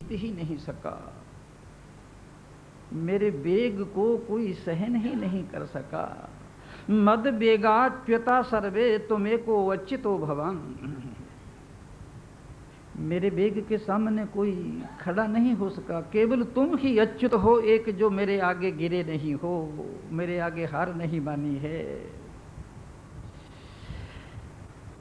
जीत ही नहीं सका, मेरे वेग को कोई सहन ही नहीं कर सका। मद वेगाच्युता सर्वे तुम्हें को अच्युतो भवन, मेरे वेग के सामने कोई खड़ा नहीं हो सका, केवल तुम ही अच्युत हो एक, जो मेरे आगे गिरे नहीं हो, मेरे आगे हार नहीं मानी है।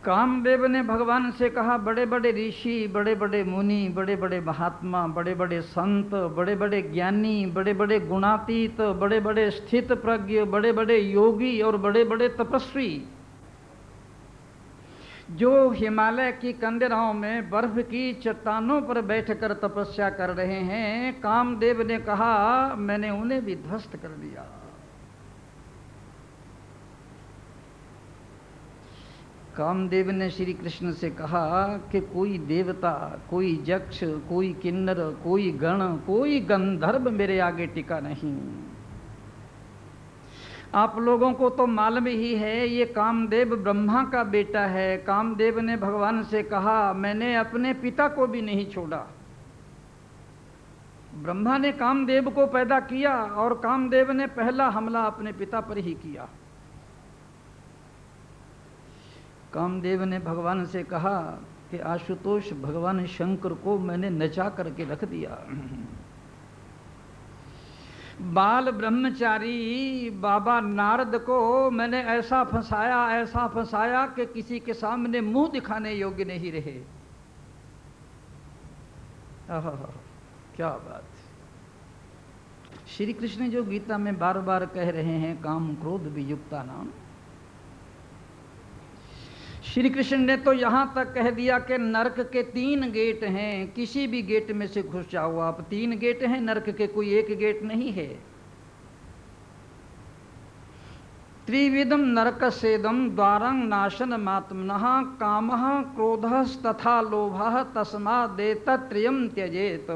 कामदेव ने भगवान से कहा, बड़े बड़े ऋषि, बड़े बड़े मुनि, बड़े बड़े महात्मा, बड़े बड़े संत, बड़े बड़े ज्ञानी, बड़े बड़े गुणातीत, बड़े बड़े स्थित प्रज्ञ, बड़े बड़े योगी और बड़े बड़े तपस्वी, जो हिमालय की कंदराओं में बर्फ की चट्टानों पर बैठकर तपस्या कर रहे हैं, कामदेव ने कहा मैंने उन्हें भी ध्वस्त कर दिया। कामदेव ने श्री कृष्ण से कहा कि कोई देवता, कोई यक्ष, कोई किन्नर, कोई गण, कोई गंधर्व मेरे आगे टिका नहीं। आप लोगों को तो मालूम ही है, ये कामदेव ब्रह्मा का बेटा है। कामदेव ने भगवान से कहा मैंने अपने पिता को भी नहीं छोड़ा। ब्रह्मा ने कामदेव को पैदा किया और कामदेव ने पहला हमला अपने पिता पर ही किया। कामदेव ने भगवान से कहा कि आशुतोष, भगवान शंकर को मैंने नचा करके रख दिया। बाल ब्रह्मचारी बाबा नारद को मैंने ऐसा फंसाया कि किसी के सामने मुंह दिखाने योग्य नहीं रहे। आहा, क्या बात। श्री कृष्ण जो गीता में बार बार कह रहे हैं, काम क्रोध वियुक्ता नाम, श्री कृष्ण ने तो यहां तक कह दिया कि नरक के 3 गेट हैं, किसी भी गेट में से घुस जाओ आप। 3 गेट हैं नरक के, कोई एक गेट नहीं है। त्रिविधम नरकसेदम द्वारं नाशन मात्मनः कामः क्रोधस्तथा लोभः तस्मादेतत्त्रयं त्यजेत।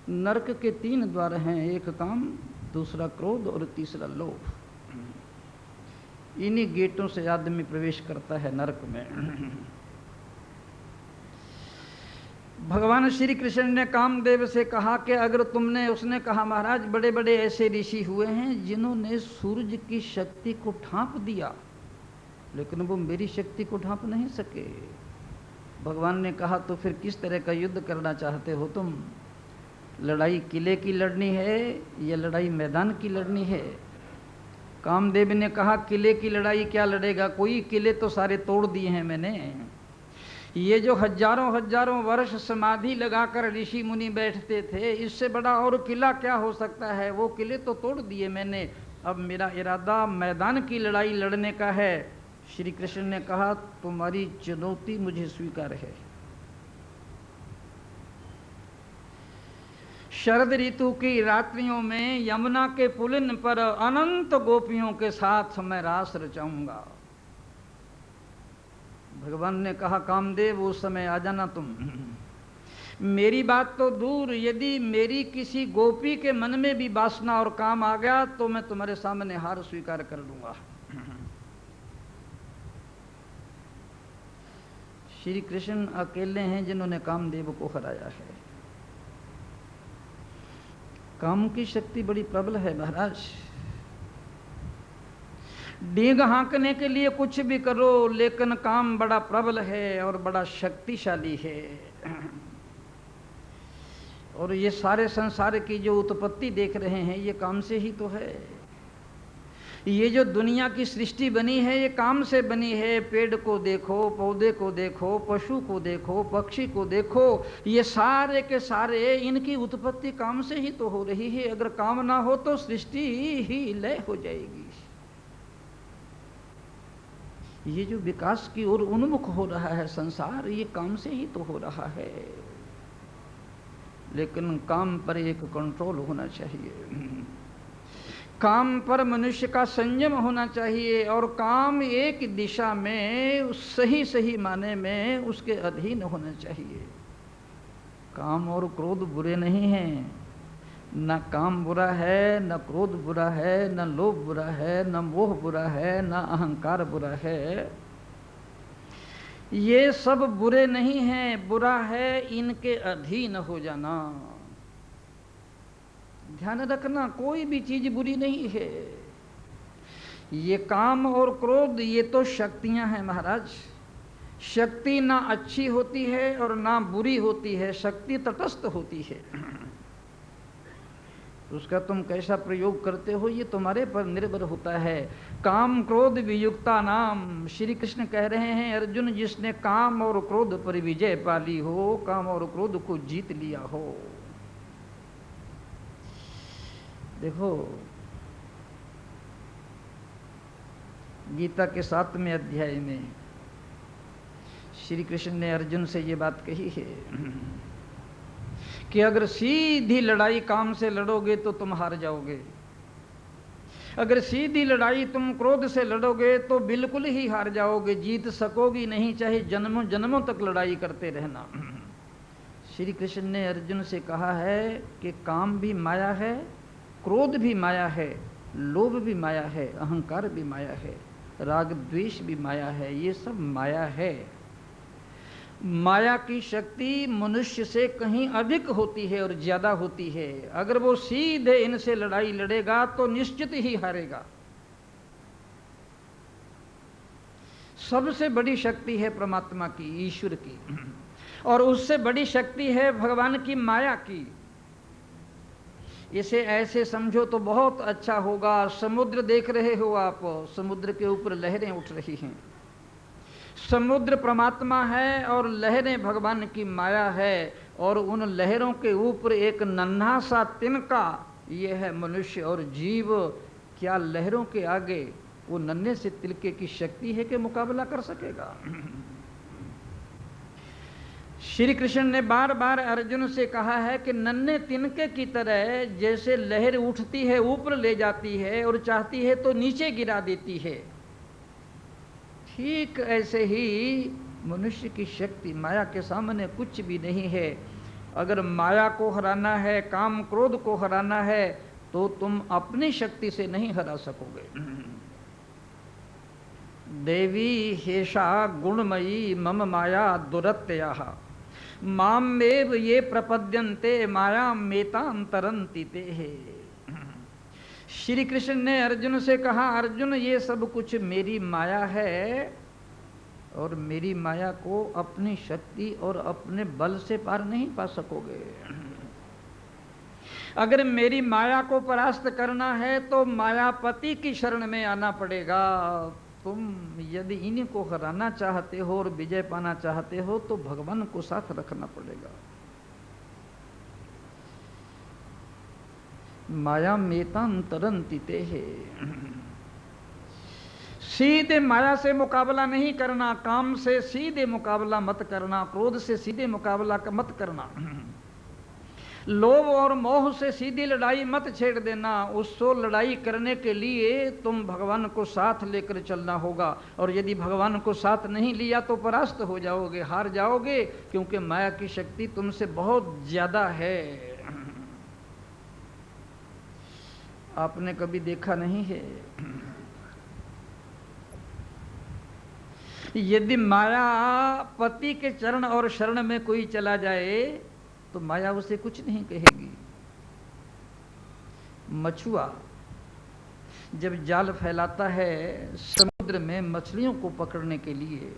नरक के 3 द्वार हैं, एक काम, दूसरा क्रोध और तीसरा लोभ। इन्हीं गेटों से आदमी प्रवेश करता है नरक में। भगवान श्री कृष्ण ने कामदेव से कहा कि अगर तुमने, उसने कहा महाराज बड़े बड़े ऐसे ऋषि हुए हैं जिन्होंने सूरज की शक्ति को ढांप दिया, लेकिन वो मेरी शक्ति को ढांप नहीं सके। भगवान ने कहा तो फिर किस तरह का युद्ध करना चाहते हो तुम? लड़ाई किले की लड़नी है या लड़ाई मैदान की लड़नी है? कामदेव ने कहा किले की लड़ाई क्या लड़ेगा, कोई किले तो सारे तोड़ दिए हैं मैंने। ये जो हजारों वर्ष समाधि लगाकर ऋषि मुनि बैठते थे, इससे बड़ा और किला क्या हो सकता है? वो किले तो तोड़ दिए मैंने। अब मेरा इरादा मैदान की लड़ाई लड़ने का है। श्री कृष्ण ने कहा तुम्हारी चुनौती मुझे स्वीकार है। शरद ऋतु की रात्रियों में यमुना के पुलिन पर अनंत गोपियों के साथ मैं रास रचाऊंगा। भगवान ने कहा कामदेव उस समय आ जाना तुम। मेरी बात तो दूर, यदि मेरी किसी गोपी के मन में भी वासना और काम आ गया तो मैं तुम्हारे सामने हार स्वीकार कर लूंगा। श्री कृष्ण अकेले हैं जिन्होंने कामदेव को हराया है। काम की शक्ति बड़ी प्रबल है महाराज। डींग हाँकने के लिए कुछ भी करो, लेकिन काम बड़ा प्रबल है और बड़ा शक्तिशाली है। और ये सारे संसार की जो उत्पत्ति देख रहे हैं ये काम से ही तो है। ये जो दुनिया की सृष्टि बनी है ये काम से बनी है। पेड़ को देखो, पौधे को देखो, पशु को देखो, पक्षी को देखो, ये सारे के सारे इनकी उत्पत्ति काम से ही तो हो रही है। अगर काम ना हो तो सृष्टि ही लय हो जाएगी। ये जो विकास की ओर उन्मुख हो रहा है संसार, ये काम से ही तो हो रहा है। लेकिन काम पर एक कंट्रोल होना चाहिए, काम पर मनुष्य का संयम होना चाहिए, और काम एक दिशा में सही सही माने में उसके अधीन होना चाहिए। काम और क्रोध बुरे नहीं हैं, न काम बुरा है, न क्रोध बुरा है, न लोभ बुरा है, न मोह बुरा है, न अहंकार बुरा है। ये सब बुरे नहीं हैं, बुरा है इनके अधीन हो जाना। ध्यान रखना, कोई भी चीज बुरी नहीं है। ये काम और क्रोध ये तो शक्तियां हैं महाराज। शक्ति ना अच्छी होती है और ना बुरी होती है, शक्ति तटस्थ होती है। उसका तुम कैसा प्रयोग करते हो ये तुम्हारे पर निर्भर होता है। काम क्रोध वियुक्ता नाम, श्री कृष्ण कह रहे हैं अर्जुन, जिसने काम और क्रोध पर विजय पाली हो, काम और क्रोध को जीत लिया हो। देखो गीता के 7वें अध्याय में श्री कृष्ण ने अर्जुन से ये बात कही है कि अगर सीधी लड़ाई काम से लड़ोगे तो तुम हार जाओगे, अगर सीधी लड़ाई तुम क्रोध से लड़ोगे तो बिल्कुल ही हार जाओगे, जीत सकोगी नहीं, चाहे जन्मों जन्मों तक लड़ाई करते रहना। श्री कृष्ण ने अर्जुन से कहा है कि काम भी माया है, क्रोध भी माया है, लोभ भी माया है, अहंकार भी माया है, राग द्वेष भी माया है, ये सब माया है। माया की शक्ति मनुष्य से कहीं अधिक होती है और ज्यादा होती है। अगर वो सीधे इनसे लड़ाई लड़ेगा तो निश्चित ही हारेगा। सबसे बड़ी शक्ति है परमात्मा की, ईश्वर की, और उससे बड़ी शक्ति है भगवान की माया की। इसे ऐसे समझो तो बहुत अच्छा होगा। समुद्र देख रहे हो आप, समुद्र के ऊपर लहरें उठ रही हैं। समुद्र परमात्मा है और लहरें भगवान की माया है, और उन लहरों के ऊपर एक नन्हा सा तिनका, ये है मनुष्य और जीव। क्या लहरों के आगे वो नन्हे से तिनके की शक्ति है कि मुकाबला कर सकेगा? श्री कृष्ण ने बार बार अर्जुन से कहा है कि नन्हे तिनके की तरह जैसे लहर उठती है ऊपर ले जाती है और चाहती है तो नीचे गिरा देती है, ठीक ऐसे ही मनुष्य की शक्ति माया के सामने कुछ भी नहीं है। अगर माया को हराना है, काम क्रोध को हराना है, तो तुम अपनी शक्ति से नहीं हरा सकोगे। देवी हेषा गुणमयी मम माया दुरत्यया मामेव ये प्रपद्यन्ते माया मेतां तरन्ति ते। श्री कृष्ण ने अर्जुन से कहा, अर्जुन ये सब कुछ मेरी माया है और मेरी माया को अपनी शक्ति और अपने बल से पार नहीं पा सकोगे। अगर मेरी माया को परास्त करना है तो मायापति की शरण में आना पड़ेगा। तुम यदि इन्हीं को हराना चाहते हो और विजय पाना चाहते हो तो भगवान को साथ रखना पड़ेगा। माया मेतां तरन्ति ते। सीधे माया से मुकाबला नहीं करना, काम से सीधे मुकाबला मत करना, क्रोध से सीधे मुकाबला मत करना, लोभ और मोह से सीधी लड़ाई मत छेड़ देना। उससे लड़ाई करने के लिए तुम भगवान को साथ लेकर चलना होगा, और यदि भगवान को साथ नहीं लिया तो परास्त हो जाओगे, हार जाओगे, क्योंकि माया की शक्ति तुमसे बहुत ज्यादा है। आपने कभी देखा नहीं है, यदि माया पति के चरण और शरण में कोई चला जाए तो माया उसे कुछ नहीं कहेगी। मछुआ जब जाल फैलाता है समुद्र में मछलियों को पकड़ने के लिए,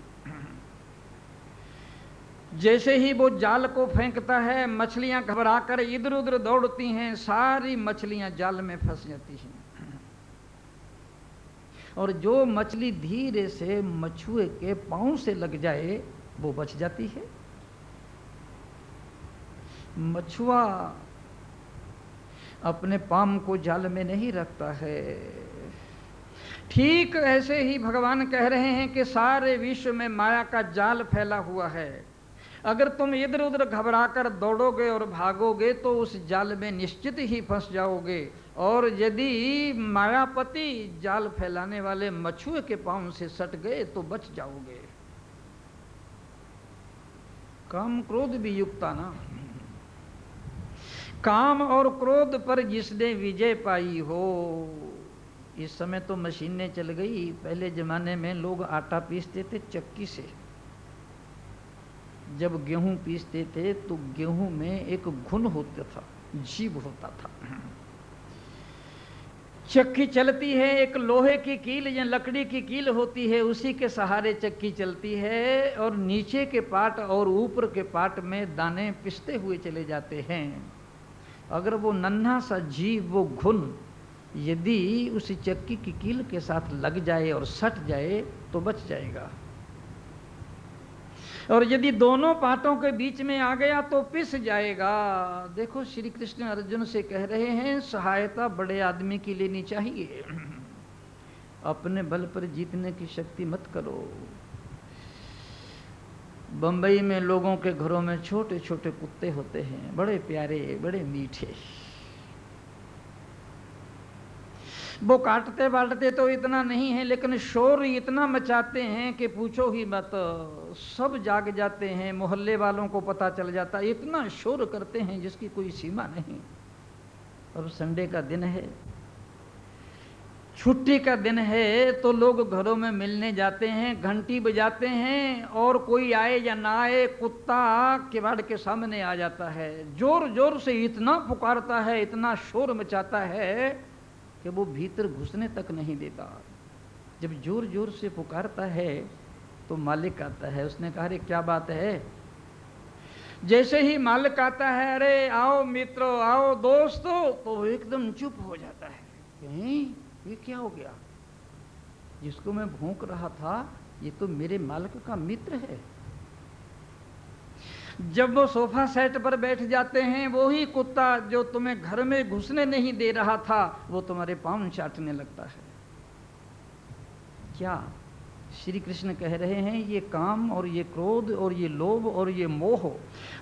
जैसे ही वो जाल को फेंकता है मछलियां घबराकर इधर उधर दौड़ती हैं, सारी मछलियां जाल में फंस जाती हैं, और जो मछली धीरे से मछुए के पांव से लग जाए वो बच जाती है। मछुआ अपने पाम को जाल में नहीं रखता है। ठीक ऐसे ही भगवान कह रहे हैं कि सारे विश्व में माया का जाल फैला हुआ है। अगर तुम इधर उधर घबराकर दौड़ोगे और भागोगे तो उस जाल में निश्चित ही फंस जाओगे, और यदि मायापति जाल फैलाने वाले मछुए के पांव से सट गए तो बच जाओगे। काम क्रोध भी युक्ता ना, काम और क्रोध पर जिसने विजय पाई हो। इस समय तो मशीनें चल गई, पहले जमाने में लोग आटा पीसते थे चक्की से, जब गेहूं पीसते थे तो गेहूं में एक घुन होता था, जीभ होता था। चक्की चलती है, एक लोहे की कील या लकड़ी की कील होती है, उसी के सहारे चक्की चलती है, और नीचे के पार्ट और ऊपर के पार्ट में दाने पिसते हुए चले जाते हैं। अगर वो नन्हा सा जीव, वो घुन यदि उस चक्की की कील के साथ लग जाए और सट जाए तो बच जाएगा, और यदि दोनों पार्टों के बीच में आ गया तो पिस जाएगा। देखो श्री कृष्ण अर्जुन से कह रहे हैं सहायता बड़े आदमी की लेनी चाहिए, अपने बल पर जीतने की शक्ति मत करो। बंबई में लोगों के घरों में छोटे छोटे कुत्ते होते हैं, बड़े प्यारे, बड़े मीठे। वो काटते बाटते तो इतना नहीं है, लेकिन शोर इतना मचाते हैं कि पूछो ही मत। सब जाग जाते हैं, मोहल्ले वालों को पता चल जाता है, इतना शोर करते हैं जिसकी कोई सीमा नहीं। और संडे का दिन है, छुट्टी का दिन है, तो लोग घरों में मिलने जाते हैं, घंटी बजाते हैं, और कोई आए या ना आए कुत्ता किवाड़ के सामने आ जाता है, जोर जोर से इतना पुकारता है, इतना शोर मचाता है कि वो भीतर घुसने तक नहीं देता। जब जोर जोर से पुकारता है तो मालिक आता है। उसने कहा अरे क्या बात है? जैसे ही मालिक आता है, अरे आओ मित्रों, आओ दोस्तों, तो वो एकदम चुप हो जाता है। कहीं ये क्या हो गया? जिसको मैं भौंक रहा था ये तो मेरे मालिक का मित्र है। जब वो सोफा सेट पर बैठ जाते हैं, वो ही कुत्ता जो तुम्हें घर में घुसने नहीं दे रहा था, वो तुम्हारे पाँव चाटने लगता है। क्या श्री कृष्ण कह रहे हैं? ये काम और ये क्रोध और ये लोभ और ये मोह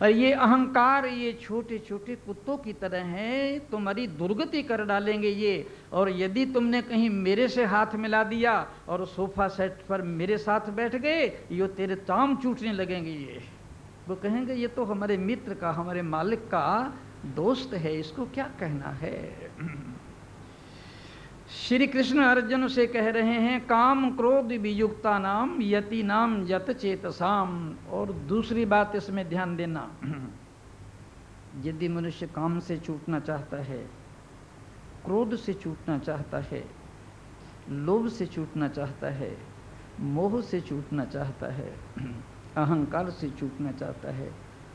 और ये अहंकार, ये छोटे छोटे कुत्तों की तरह हैं, तुम्हारी दुर्गति कर डालेंगे ये। और यदि तुमने कहीं मेरे से हाथ मिला दिया और सोफा सेट पर मेरे साथ बैठ गए, ये तेरे ताम चूटने लगेंगे। ये वो कहेंगे ये तो हमारे मित्र का, हमारे मालिक का दोस्त है, इसको क्या कहना है। श्री कृष्ण अर्जुन से कह रहे हैं काम क्रोध वियुक्ता नाम यति नाम यत चेतसाम। और दूसरी बात इसमें ध्यान देना, यदि मनुष्य काम से छूटना चाहता है, क्रोध से छूटना चाहता है, लोभ से छूटना चाहता है, मोह से छूटना चाहता है, अहंकार से छूटना चाहता है,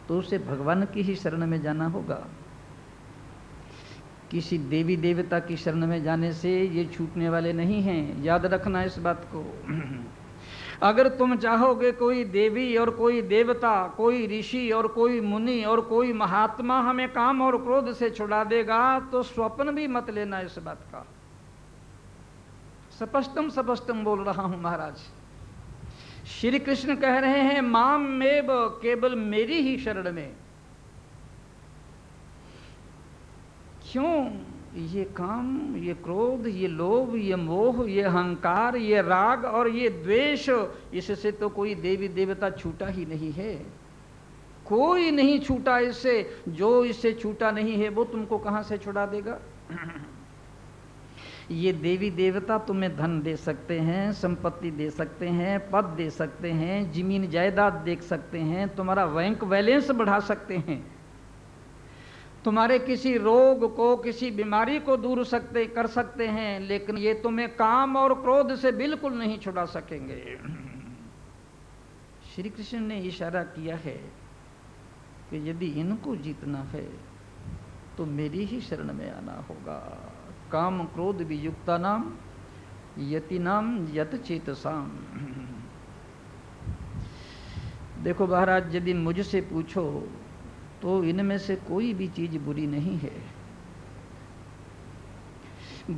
तो उसे भगवान की ही शरण में जाना होगा। किसी देवी देवता की शरण में जाने से ये छूटने वाले नहीं हैं, याद रखना इस बात को। अगर तुम चाहोगे कोई देवी और कोई देवता, कोई ऋषि और कोई मुनि और कोई महात्मा हमें काम और क्रोध से छुड़ा देगा, तो स्वप्न भी मत लेना इस बात का। स्पष्टम स्पष्टम बोल रहा हूं महाराज। श्री कृष्ण कह रहे हैं माम मेव, केवल मेरी ही शरण में। क्यों? ये काम, ये क्रोध, ये लोभ, ये मोह, ये अहंकार, ये राग और ये द्वेष, इससे तो कोई देवी देवता छूटा ही नहीं है। कोई नहीं छूटा इससे। जो इससे छूटा नहीं है वो तुमको कहां से छुड़ा देगा? ये देवी देवता तुम्हें धन दे सकते हैं, संपत्ति दे सकते हैं, पद दे सकते हैं, जमीन जायदाद दे सकते हैं, तुम्हारा बैंक बैलेंस बढ़ा सकते हैं, तुम्हारे किसी रोग को, किसी बीमारी को दूर कर सकते हैं, लेकिन ये तुम्हें काम और क्रोध से बिल्कुल नहीं छुड़ा सकेंगे। श्री कृष्ण ने इशारा किया है कि यदि इनको जीतना है तो मेरी ही शरण में आना होगा। काम क्रोध वियुक्ता नाम यति नाम यत चेतसाम। देखो महाराज, यदि मुझसे पूछो तो इनमें से कोई भी चीज बुरी नहीं है।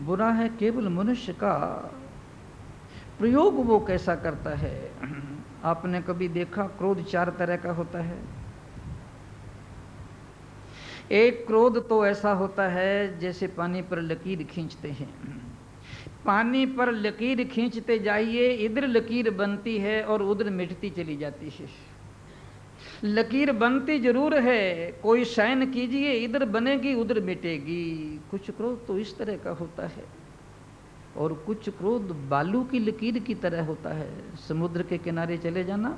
बुरा है केवल मनुष्य का प्रयोग, वो कैसा करता है। आपने कभी देखा क्रोध चार तरह का होता है। एक क्रोध तो ऐसा होता है जैसे पानी पर लकीर खींचते हैं। पानी पर लकीर खींचते जाइए, इधर लकीर बनती है और उधर मिटती चली जाती है। लकीर बनती जरूर है, कोई शयन कीजिए, इधर बनेगी उधर मिटेगी। कुछ क्रोध तो इस तरह का होता है, और कुछ क्रोध बालू की लकीर की तरह होता है। समुद्र के किनारे चले जाना,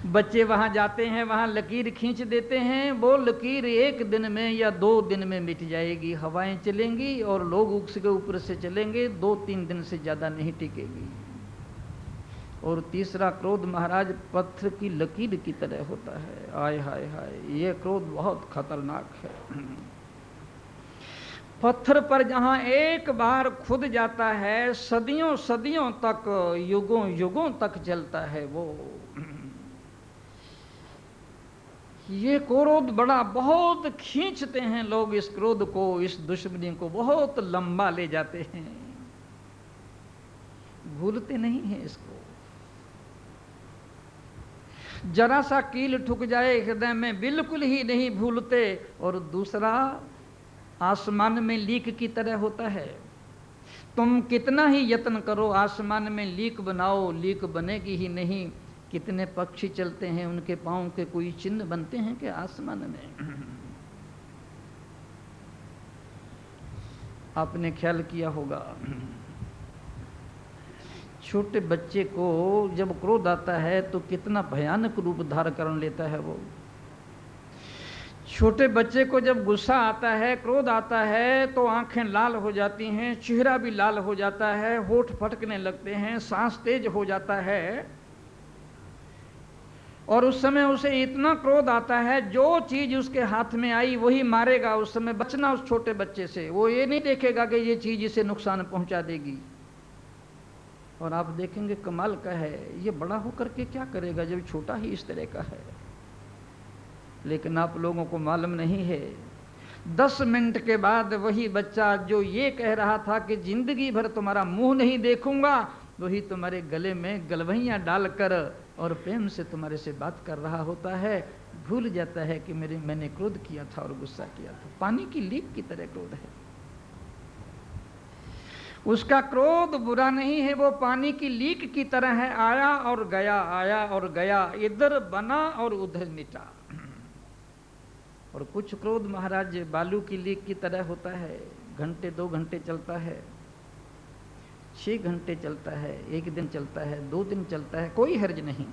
बच्चे वहां जाते हैं, वहां लकीर खींच देते हैं, वो लकीर 1 दिन में या 2 दिन में मिट जाएगी। हवाएं चलेंगी और लोग उसके ऊपर से चलेंगे, 2-3 दिन से ज्यादा नहीं टिकेगी। और तीसरा क्रोध महाराज पत्थर की लकीर की तरह होता है। आय हाय हाय, ये क्रोध बहुत खतरनाक है। पत्थर पर जहां एक बार खुद जाता है, सदियों सदियों तक, युगों युगों तक चलता है वो। ये क्रोध बड़ा बहुत खींचते हैं लोग इस क्रोध को, इस दुश्मनी को बहुत लंबा ले जाते हैं, भूलते नहीं हैं इसको। जरा सा कील ठुक जाए हृदय में, बिल्कुल ही नहीं भूलते। और दूसरा, आसमान में लीक की तरह होता है। तुम कितना ही यत्न करो, आसमान में लीक बनाओ, लीक बनेगी ही नहीं। कितने पक्षी चलते हैं, उनके पांव के कोई चिन्ह बनते हैं कि आसमान में? आपने ख्याल किया होगा, छोटे बच्चे को जब क्रोध आता है तो कितना भयानक रूप धारण कर लेता है वो। छोटे बच्चे को जब गुस्सा आता है, क्रोध आता है, तो आंखें लाल हो जाती हैं, चेहरा भी लाल हो जाता है, होठ फटकने लगते हैं, सांस तेज हो जाता है। और उस समय उसे इतना क्रोध आता है, जो चीज उसके हाथ में आई वही मारेगा। उस समय बचना उस छोटे बच्चे से, वो ये नहीं देखेगा कि ये चीज इसे नुकसान पहुंचा देगी। और आप देखेंगे कमाल का है, ये बड़ा होकर के क्या करेगा जब छोटा ही इस तरह का है। लेकिन आप लोगों को मालूम नहीं है, 10 मिनट के बाद वही बच्चा जो ये कह रहा था कि जिंदगी भर तुम्हारा मुंह नहीं देखूंगा, वही तुम्हारे गले में गलवैयां डालकर और प्रेम से तुम्हारे से बात कर रहा होता है। भूल जाता है कि मैंने क्रोध किया था और गुस्सा किया था। पानी की लीक की तरह क्रोध है। उसका क्रोध बुरा नहीं है, वो पानी की लीक की तरह है, आया और गया, आया और गया, इधर बना और उधर मिटा। और कुछ क्रोध महाराज बालू की लीक की तरह होता है, घंटे 2 घंटे चलता है, 6 घंटे चलता है, 1 दिन चलता है, 2 दिन चलता है, कोई हर्ज नहीं।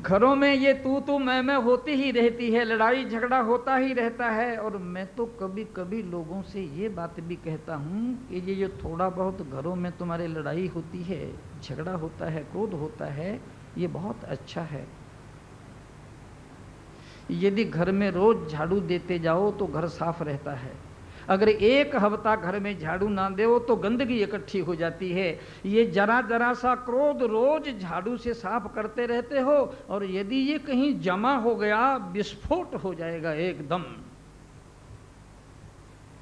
घरों में ये तू मैं होती ही रहती है, लड़ाई झगड़ा होता ही रहता है। और मैं तो कभी कभी लोगों से ये बात भी कहता हूँ कि ये जो थोड़ा बहुत घरों में तुम्हारे लड़ाई होती है, झगड़ा होता है, क्रोध होता है, ये बहुत अच्छा है। यदि घर में रोज झाड़ू देते जाओ तो घर साफ रहता है। अगर 1 हफ्ता घर में झाड़ू ना दो तो गंदगी इकट्ठी हो जाती है। ये जरा जरा सा क्रोध रोज झाड़ू से साफ करते रहते हो, और यदि ये कहीं जमा हो गया, विस्फोट हो जाएगा एकदम।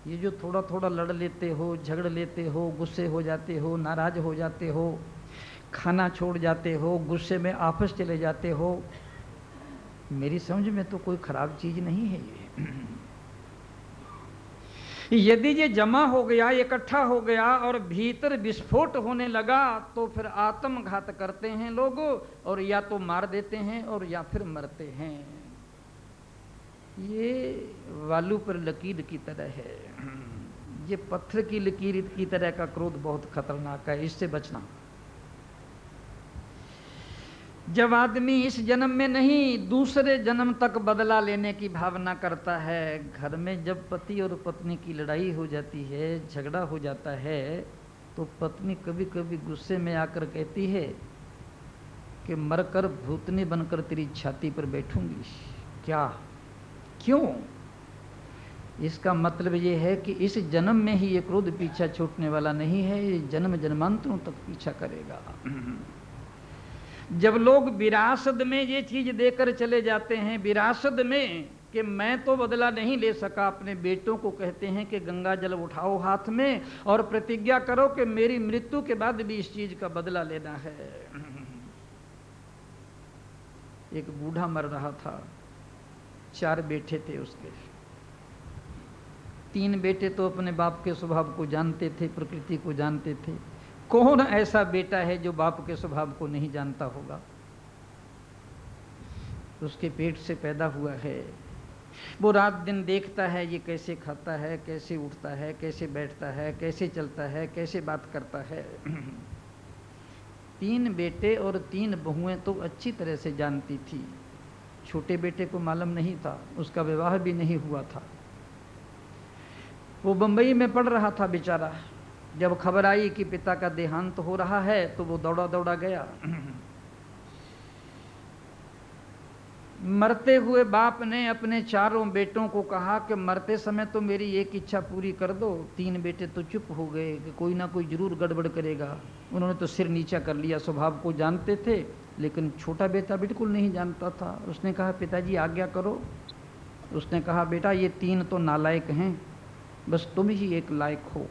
ये जो थोड़ा थोड़ा लड़ लेते हो, झगड़ लेते हो, गुस्से हो जाते हो, नाराज हो जाते हो, खाना छोड़ जाते हो, गुस्से में आपस चले जाते हो, मेरी समझ में तो कोई खराब चीज नहीं है ये। यदि ये जमा हो गया, इकट्ठा हो गया और भीतर विस्फोट होने लगा, तो फिर आत्मघात करते हैं लोग, और या तो मार देते हैं और या फिर मरते हैं। ये वालू पर लकीर की तरह है, ये पत्थर की लकीर की तरह का क्रोध बहुत खतरनाक है, इससे बचना। जब आदमी इस जन्म में नहीं, दूसरे जन्म तक बदला लेने की भावना करता है। घर में जब पति और पत्नी की लड़ाई हो जाती है, झगड़ा हो जाता है, तो पत्नी कभी कभी गुस्से में आकर कहती है कि मरकर भूतनी बनकर तेरी छाती पर बैठूंगी। क्या, क्यों? इसका मतलब ये है कि इस जन्म में ही ये क्रोध पीछा छूटने वाला नहीं है, ये जन्म जन्मांतरों तक पीछा करेगा। जब लोग विरासत में ये चीज देकर चले जाते हैं, विरासत में, कि मैं तो बदला नहीं ले सका, अपने बेटों को कहते हैं कि गंगा जल उठाओ हाथ में और प्रतिज्ञा करो कि मेरी मृत्यु के बाद भी इस चीज का बदला लेना है। एक बूढ़ा मर रहा था, 4 बेटे थे उसके। 3 बेटे तो अपने बाप के स्वभाव को जानते थे, प्रकृति को जानते थे। कौन ऐसा बेटा है जो बाप के स्वभाव को नहीं जानता होगा? उसके पेट से पैदा हुआ है, वो रात दिन देखता है ये कैसे खाता है, कैसे उठता है, कैसे बैठता है, कैसे चलता है, कैसे बात करता है। 3 बेटे और 3 बहुएं तो अच्छी तरह से जानती थी। छोटे बेटे को मालूम नहीं था, उसका विवाह भी नहीं हुआ था। वो बंबई में पढ़ रहा था बेचारा। जब खबर आई कि पिता का देहांत हो रहा है तो वो दौड़ा दौड़ा गया। मरते हुए बाप ने अपने चारों बेटों को कहा कि मरते समय तो मेरी एक इच्छा पूरी कर दो। 3 बेटे तो चुप हो गए कि कोई ना कोई जरूर गड़बड़ करेगा। उन्होंने तो सिर नीचा कर लिया, स्वभाव को जानते थे, लेकिन छोटा बेटा बिल्कुल नहीं जानता था। उसने कहा पिताजी आज्ञा करो। उसने कहा बेटा ये 3 तो नालायक हैं, बस तुम ही एक लायक हो।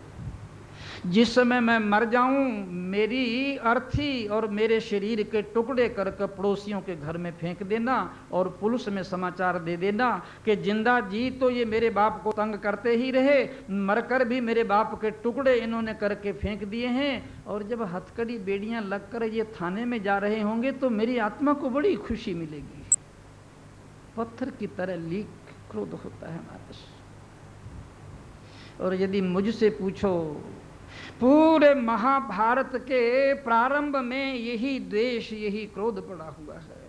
जिस समय मैं मर जाऊं मेरी अर्थी और मेरे शरीर के टुकड़े करके पड़ोसियों के घर में फेंक देना और पुलिस में समाचार दे देना कि जिंदा जी तो ये मेरे बाप को तंग करते ही रहे, मरकर भी मेरे बाप के टुकड़े इन्होंने करके फेंक दिए हैं। और जब हथकड़ी बेड़ियां लगकर ये थाने में जा रहे होंगे तो मेरी आत्मा को बड़ी खुशी मिलेगी। पत्थर की तरह लीक क्रोध होता है हमारे से। और यदि मुझसे पूछो, पूरे महाभारत के प्रारंभ में यही द्वेष, यही क्रोध पड़ा हुआ है।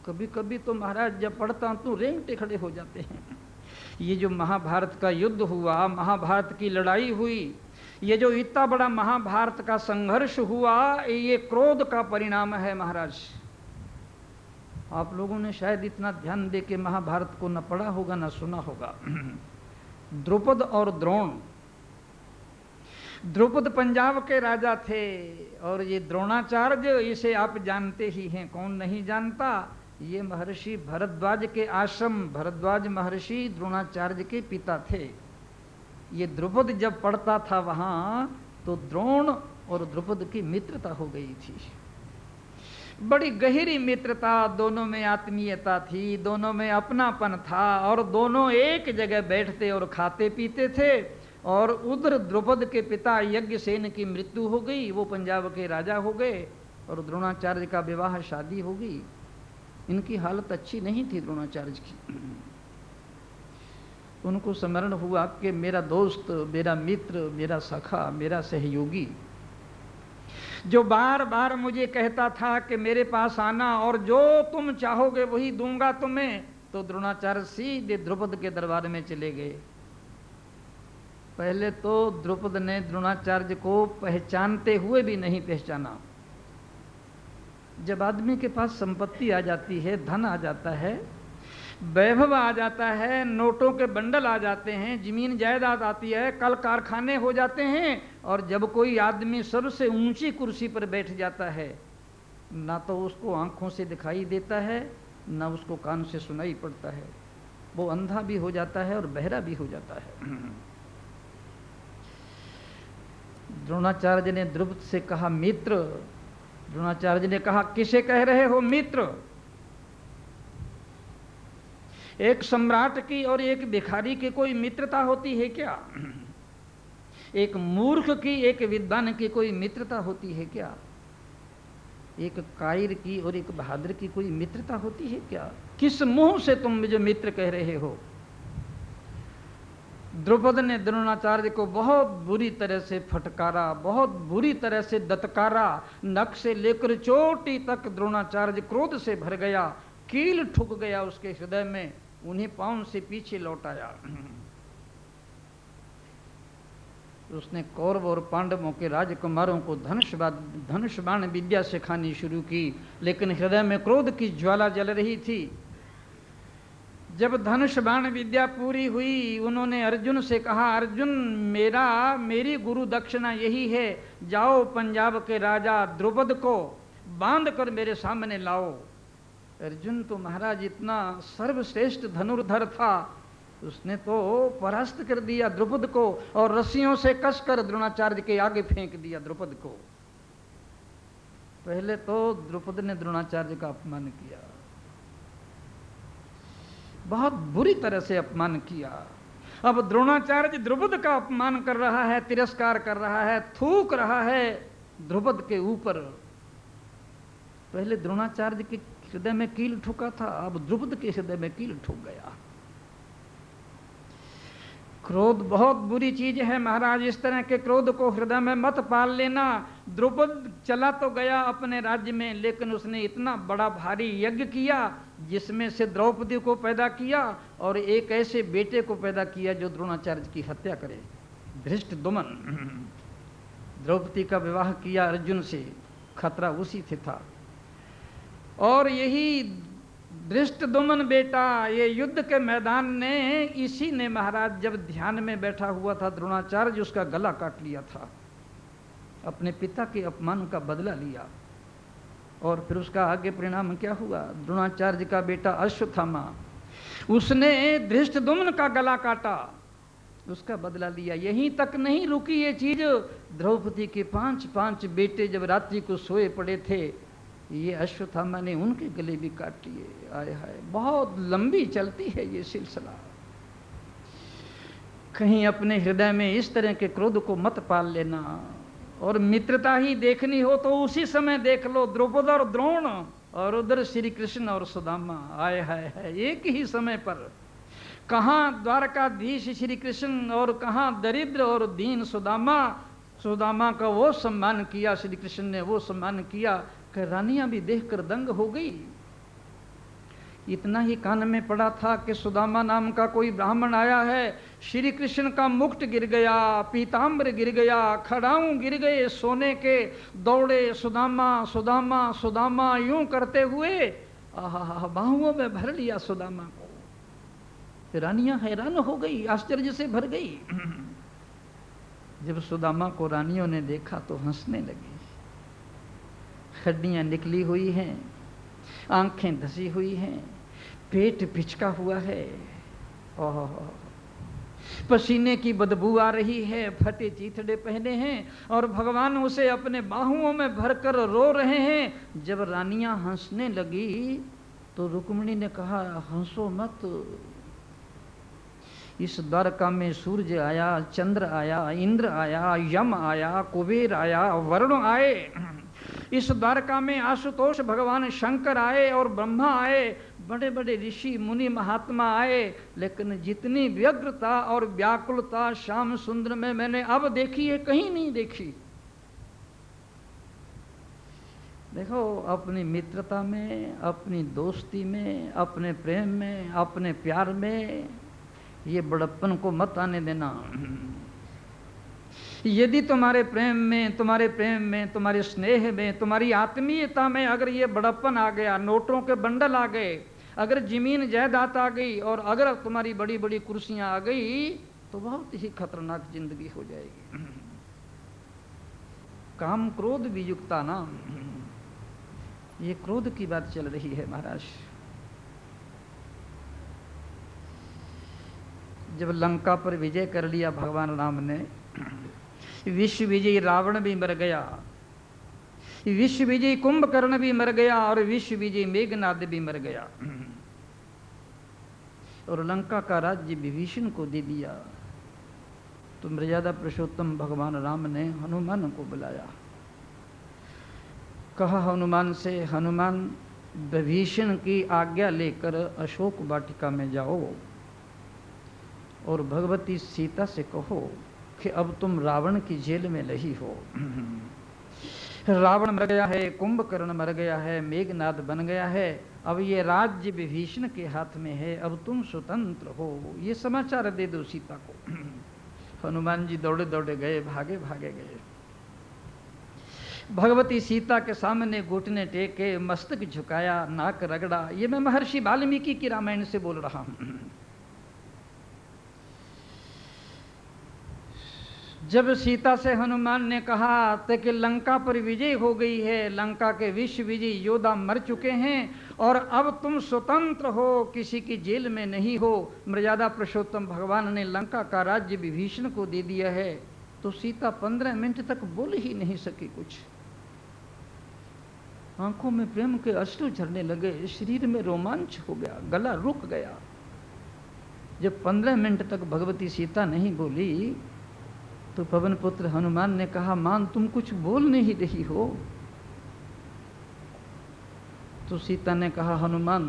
कभी कभी तो महाराज जब पढ़ता हूं तो रेंगटे खड़े हो जाते हैं। ये जो महाभारत का युद्ध हुआ, महाभारत की लड़ाई हुई, ये जो इतना बड़ा महाभारत का संघर्ष हुआ, ये क्रोध का परिणाम है महाराज। आप लोगों ने शायद इतना ध्यान दे के महाभारत को न पढ़ा होगा न सुना होगा। द्रुपद और द्रोण। द्रुपद पंजाब के राजा थे और ये द्रोणाचार्य, इसे आप जानते ही हैं, कौन नहीं जानता। ये महर्षि भरद्वाज के आश्रम, भरद्वाज महर्षि द्रोणाचार्य के पिता थे। ये द्रुपद जब पढ़ता था वहां तो द्रोण और द्रुपद की मित्रता हो गई थी, बड़ी गहरी मित्रता। दोनों में आत्मीयता थी, दोनों में अपनापन था और दोनों एक जगह बैठते और खाते पीते थे। और उधर द्रुपद के पिता यज्ञसेन की मृत्यु हो गई, वो पंजाब के राजा हो गए और द्रोणाचार्य का विवाह, शादी हो गई। इनकी हालत अच्छी नहीं थी द्रोणाचार्य की। उनको स्मरण हुआ कि मेरा दोस्त, मेरा मित्र, मेरा सखा, मेरा सहयोगी, जो बार बार मुझे कहता था कि मेरे पास आना और जो तुम चाहोगे वही दूंगा तुम्हें, तो द्रोणाचार्य सीधे द्रुपद के दरबार में चले गए। पहले तो द्रुपद ने द्रोणाचार्य को पहचानते हुए भी नहीं पहचाना। जब आदमी के पास संपत्ति आ जाती है, धन आ जाता है, वैभव आ जाता है, नोटों के बंडल आ जाते हैं, जमीन जायदाद आती है, कल कारखाने हो जाते हैं, और जब कोई आदमी सबसे ऊंची कुर्सी पर बैठ जाता है, ना तो उसको आंखों से दिखाई देता है, ना उसको कान से सुनाई पड़ता है। वो अंधा भी हो जाता है और बहरा भी हो जाता है। द्रोणाचार्य ने द्रुपद से कहा मित्र। द्रोणाचार्य ने कहा किसे कह रहे हो मित्र? एक सम्राट की और एक भिखारी की कोई मित्रता होती है क्या? एक मूर्ख की, एक विद्वान की कोई मित्रता होती है क्या? एक कायर की और एक बहादुर की कोई मित्रता होती है क्या? किस मुंह से तुम मुझे मित्र कह रहे हो? द्रुपद ने द्रोणाचार्य को बहुत बुरी तरह से फटकारा, बहुत बुरी तरह से दत्कारा। नख से लेकर चोटी तक द्रोणाचार्य क्रोध से भर गया, कील ठुक गया उसके हृदय में। उन्हीं पांव से पीछे लौट आया। उसने कौरव और पांडवों के राजकुमारों को धनुष बाण विद्या सिखानी शुरू की, लेकिन हृदय में क्रोध की ज्वाला जल रही थी। जब धनुष बाण विद्या पूरी हुई, उन्होंने अर्जुन से कहा अर्जुन मेरी गुरु दक्षिणा यही है, जाओ पंजाब के राजा द्रुपद को बांध कर मेरे सामने लाओ। अर्जुन तो महाराज इतना सर्वश्रेष्ठ धनुर्धर था, उसने तो परास्त कर दिया द्रुपद को और रस्सियों से कसकर द्रोणाचार्य के आगे फेंक दिया द्रुपद को। पहले तो द्रुपद ने द्रोणाचार्य का अपमान किया, बहुत बुरी तरह से अपमान किया। अब द्रोणाचार्य द्रुपद का अपमान कर रहा है, तिरस्कार कर रहा है, थूक रहा है द्रुपद के ऊपर। पहले द्रोणाचार्य के हृदय में कील ठुका था, अब द्रुपद के हृदय में कील ठुक गया। क्रोध बहुत बुरी चीज है महाराज, इस तरह के क्रोध को हृदय में मत पाल लेना। द्रौपद चला तो गया अपने राज्य में, लेकिन उसने इतना बड़ा भारी यज्ञ किया जिसमें से द्रौपदी को पैदा किया और एक ऐसे बेटे को पैदा किया जो द्रोणाचार्य की हत्या करे, धृष्टद्युम्न। द्रौपदी का विवाह किया अर्जुन से, खतरा उसी से था। और यही धृष्टद्युम्न बेटा ये युद्ध के मैदान ने, इसी ने महाराज जब ध्यान में बैठा हुआ था द्रोणाचार्य, उसका गला काट लिया था, अपने पिता के अपमान का बदला लिया। और फिर उसका आगे परिणाम क्या हुआ? द्रोणाचार्य का बेटा अश्वत्थामा, उसने धृष्टद्युम्न का गला काटा, उसका बदला लिया। यहीं तक नहीं रुकी ये चीज, द्रौपदी के 5 बेटे जब रात्रि को सोए पड़े थे, ये अश्वत्थामा ने उनके गले भी काट लिए। आय हाय, बहुत लंबी चलती है ये सिलसिला। कहीं अपने हृदय में इस तरह के क्रोध को मत पाल लेना। और मित्रता ही देखनी हो तो उसी समय देख लो, द्रौपद और द्रोण, और उधर श्री कृष्ण और सुदामा। आय हाय है, एक ही समय पर कहाँ द्वारकाधीश श्री कृष्ण और कहाँ दरिद्र और दीन सुदामा। सुदामा का वो सम्मान किया श्री कृष्ण ने, वो सम्मान किया कि रानियां भी देखकर दंग हो गई। इतना ही कान में पड़ा था कि सुदामा नाम का कोई ब्राह्मण आया है, श्री कृष्ण का मुकुट गिर गया, पीताम्बर गिर गया, खड़ाऊं गिर गए सोने के, दौड़े सुदामा सुदामा सुदामा यूं करते हुए, आहा बाहुओं में भर लिया सुदामा को। रानियां हैरान हो गई, आश्चर्य से भर गई। जब सुदामा को रानियों ने देखा तो हंसने लगी। हड्डियां निकली हुई हैं, आंखें धसी हुई हैं, पेट पिचका हुआ है, पसीने की बदबू आ रही है, फटे चीथड़े पहने हैं और भगवान उसे अपने बाहुओं में भरकर रो रहे हैं। जब रानियां हंसने लगी तो रुक्मिणी ने कहा, हंसो मत, इस द्वारका में सूर्य आया, चंद्र आया, इंद्र आया, यम आया, कुबेर आया, वरुण आए। इस द्वारका में आशुतोष भगवान शंकर आए और ब्रह्मा आए, बड़े बड़े ऋषि मुनि महात्मा आए, लेकिन जितनी व्यग्रता और व्याकुलता श्याम सुंदर में मैंने अब देखी है, कहीं नहीं देखी। देखो, अपनी मित्रता में, अपनी दोस्ती में, अपने प्रेम में, अपने प्यार में ये बड़प्पन को मत आने देना। यदि तुम्हारे प्रेम में, तुम्हारे स्नेह में, तुम्हारी आत्मीयता में अगर ये बड़प्पन आ गया, नोटों के बंडल आ गए, अगर जमीन जायदाद आ गई और अगर तुम्हारी बड़ी बड़ी कुर्सियां आ गई, तो बहुत ही खतरनाक जिंदगी हो जाएगी। काम क्रोध वियुक्ता नाम, ये क्रोध की बात चल रही है महाराज। जब लंका पर विजय कर लिया भगवान राम ने, विश्व विजयी रावण भी मर गया, विश्व विजयी कुंभकर्ण भी मर गया और विश्व विजयी मेघनाद भी मर गया, और लंका का राज्य विभीषण को दे दिया। तो मर्यादा पुरुषोत्तम भगवान राम ने हनुमान को बुलाया, कहा हनुमान से, हनुमान विभीषण की आज्ञा लेकर अशोक वाटिका में जाओ और भगवती सीता से कहो कि अब तुम रावण की जेल में नहीं हो। रावण मर गया है, कुंभकर्ण मर गया है, मेघनाद बन गया है, अब ये राज्य विभीषण के हाथ में है, अब तुम स्वतंत्र हो, ये समाचार दे दो सीता को। हनुमान जी दौड़े दौड़े गए, भागे भागे गए, भगवती सीता के सामने घुटने टेके, मस्तक झुकाया, नाक रगड़ा। ये मैं महर्षि वाल्मीकि की रामायण से बोल रहा हूं। जब सीता से हनुमान ने कहा तो कि लंका पर विजय हो गई है, लंका के विश्व विजयी योद्धा मर चुके हैं और अब तुम स्वतंत्र हो, किसी की जेल में नहीं हो, मर्यादा पुरुषोत्तम भगवान ने लंका का राज्य विभीषण को दे दिया है, तो सीता 15 मिनट तक बोल ही नहीं सकी कुछ। आंखों में प्रेम के अश्रु झरने लगे, शरीर में रोमांच हो गया, गला रुक गया। जब 15 मिनट तक भगवती सीता नहीं बोली तो पवन पुत्र हनुमान ने कहा, मान तुम कुछ बोल नहीं रही हो? तो सीता ने कहा, हनुमान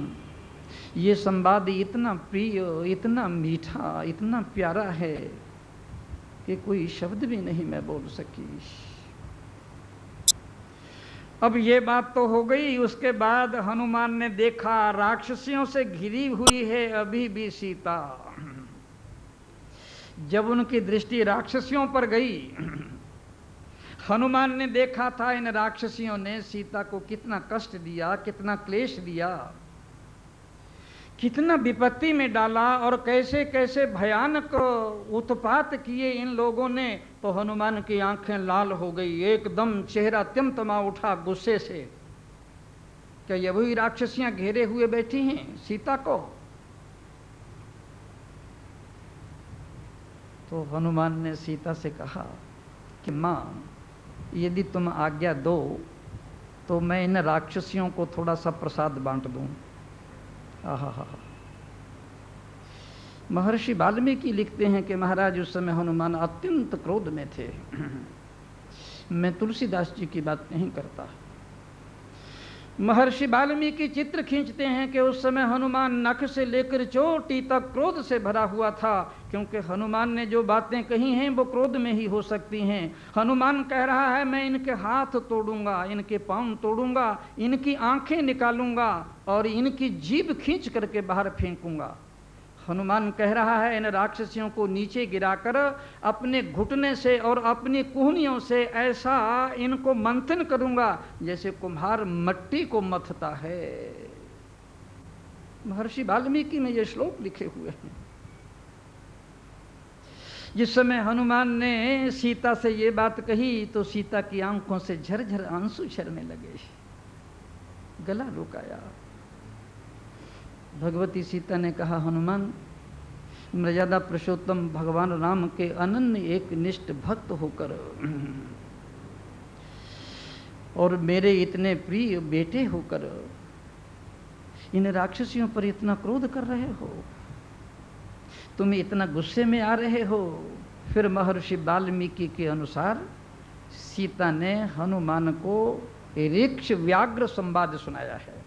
ये संवाद इतना प्रिय, इतना मीठा, इतना प्यारा है कि कोई शब्द भी नहीं मैं बोल सकी। अब ये बात तो हो गई। उसके बाद हनुमान ने देखा राक्षसियों से घिरी हुई है अभी भी सीता। जब उनकी दृष्टि राक्षसियों पर गई, हनुमान ने देखा था इन राक्षसियों ने सीता को कितना कष्ट दिया, कितना क्लेश दिया, कितना विपत्ति में डाला और कैसे कैसे भयानक उत्पात किए इन लोगों ने। तो हनुमान की आंखें लाल हो गई, एकदम चेहरा तिमतमा उठा गुस्से से। क्या ये वही राक्षसियां घेरे हुए बैठी हैं सीता को? तो हनुमान ने सीता से कहा कि माँ, यदि तुम आज्ञा दो तो मैं इन राक्षसियों को थोड़ा सा प्रसाद बांट दूं। आहा। महर्षि वाल्मीकि लिखते हैं कि महाराज उस समय हनुमान अत्यंत क्रोध में थे। मैं तुलसीदास जी की बात नहीं करता। महर्षि वाल्मीकि चित्र खींचते हैं कि उस समय हनुमान नख से लेकर चोटी तक क्रोध से भरा हुआ था, क्योंकि हनुमान ने जो बातें कही हैं वो क्रोध में ही हो सकती हैं। हनुमान कह रहा है मैं इनके हाथ तोड़ूंगा, इनके पांव तोड़ूंगा, इनकी आंखें निकालूंगा और इनकी जीभ खींच करके बाहर फेंकूंगा। हनुमान कह रहा है इन राक्षसियों को नीचे गिराकर अपने घुटने से और अपनी कुहनियों से ऐसा इनको मंथन करूंगा जैसे कुम्हार मट्टी को मथता है। महर्षि वाल्मीकि में ये श्लोक लिखे हुए हैं। जिस समय हनुमान ने सीता से ये बात कही तो सीता की आंखों से झरझर आंसू झरने लगे, गला रुकाया। भगवती सीता ने कहा हनुमान, मर्यादा पुरुषोत्तम भगवान राम के अनन्य एक निष्ठ भक्त होकर और मेरे इतने प्रिय बेटे होकर इन राक्षसियों पर इतना क्रोध कर रहे हो, तुम इतना गुस्से में आ रहे हो। फिर महर्षि वाल्मीकि के अनुसार सीता ने हनुमान को ऋक्ष व्याघ्र संवाद सुनाया है।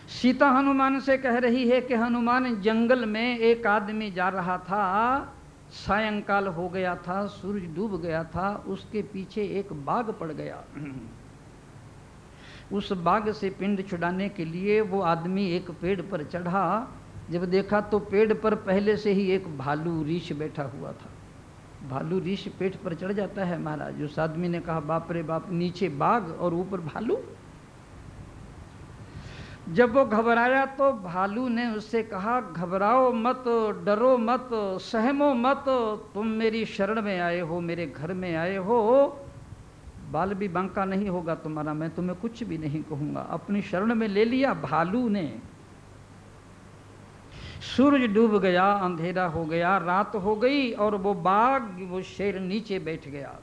सीता हनुमान से कह रही है कि हनुमान, जंगल में एक आदमी जा रहा था, सायंकाल हो गया था, सूरज डूब गया था, उसके पीछे एक बाघ पड़ गया। उस बाघ से पिंड छुड़ाने के लिए वो आदमी एक पेड़ पर चढ़ा। जब देखा तो पेड़ पर पहले से ही एक भालू रीछ बैठा हुआ था। भालू रीछ पेट पर चढ़ जाता है महाराज। उस आदमी ने कहा बाप रे बाप, नीचे बाघ और ऊपर भालू। जब वो घबराया तो भालू ने उससे कहा घबराओ मत, डरो मत, सहमो मत, तुम मेरी शरण में आए हो, मेरे घर में आए हो, बाल भी बांका नहीं होगा तुम्हारा, मैं तुम्हें कुछ भी नहीं कहूंगा। अपनी शरण में ले लिया भालू ने। सूरज डूब गया, अंधेरा हो गया, रात हो गई और वो बाघ, वो शेर नीचे बैठ गया।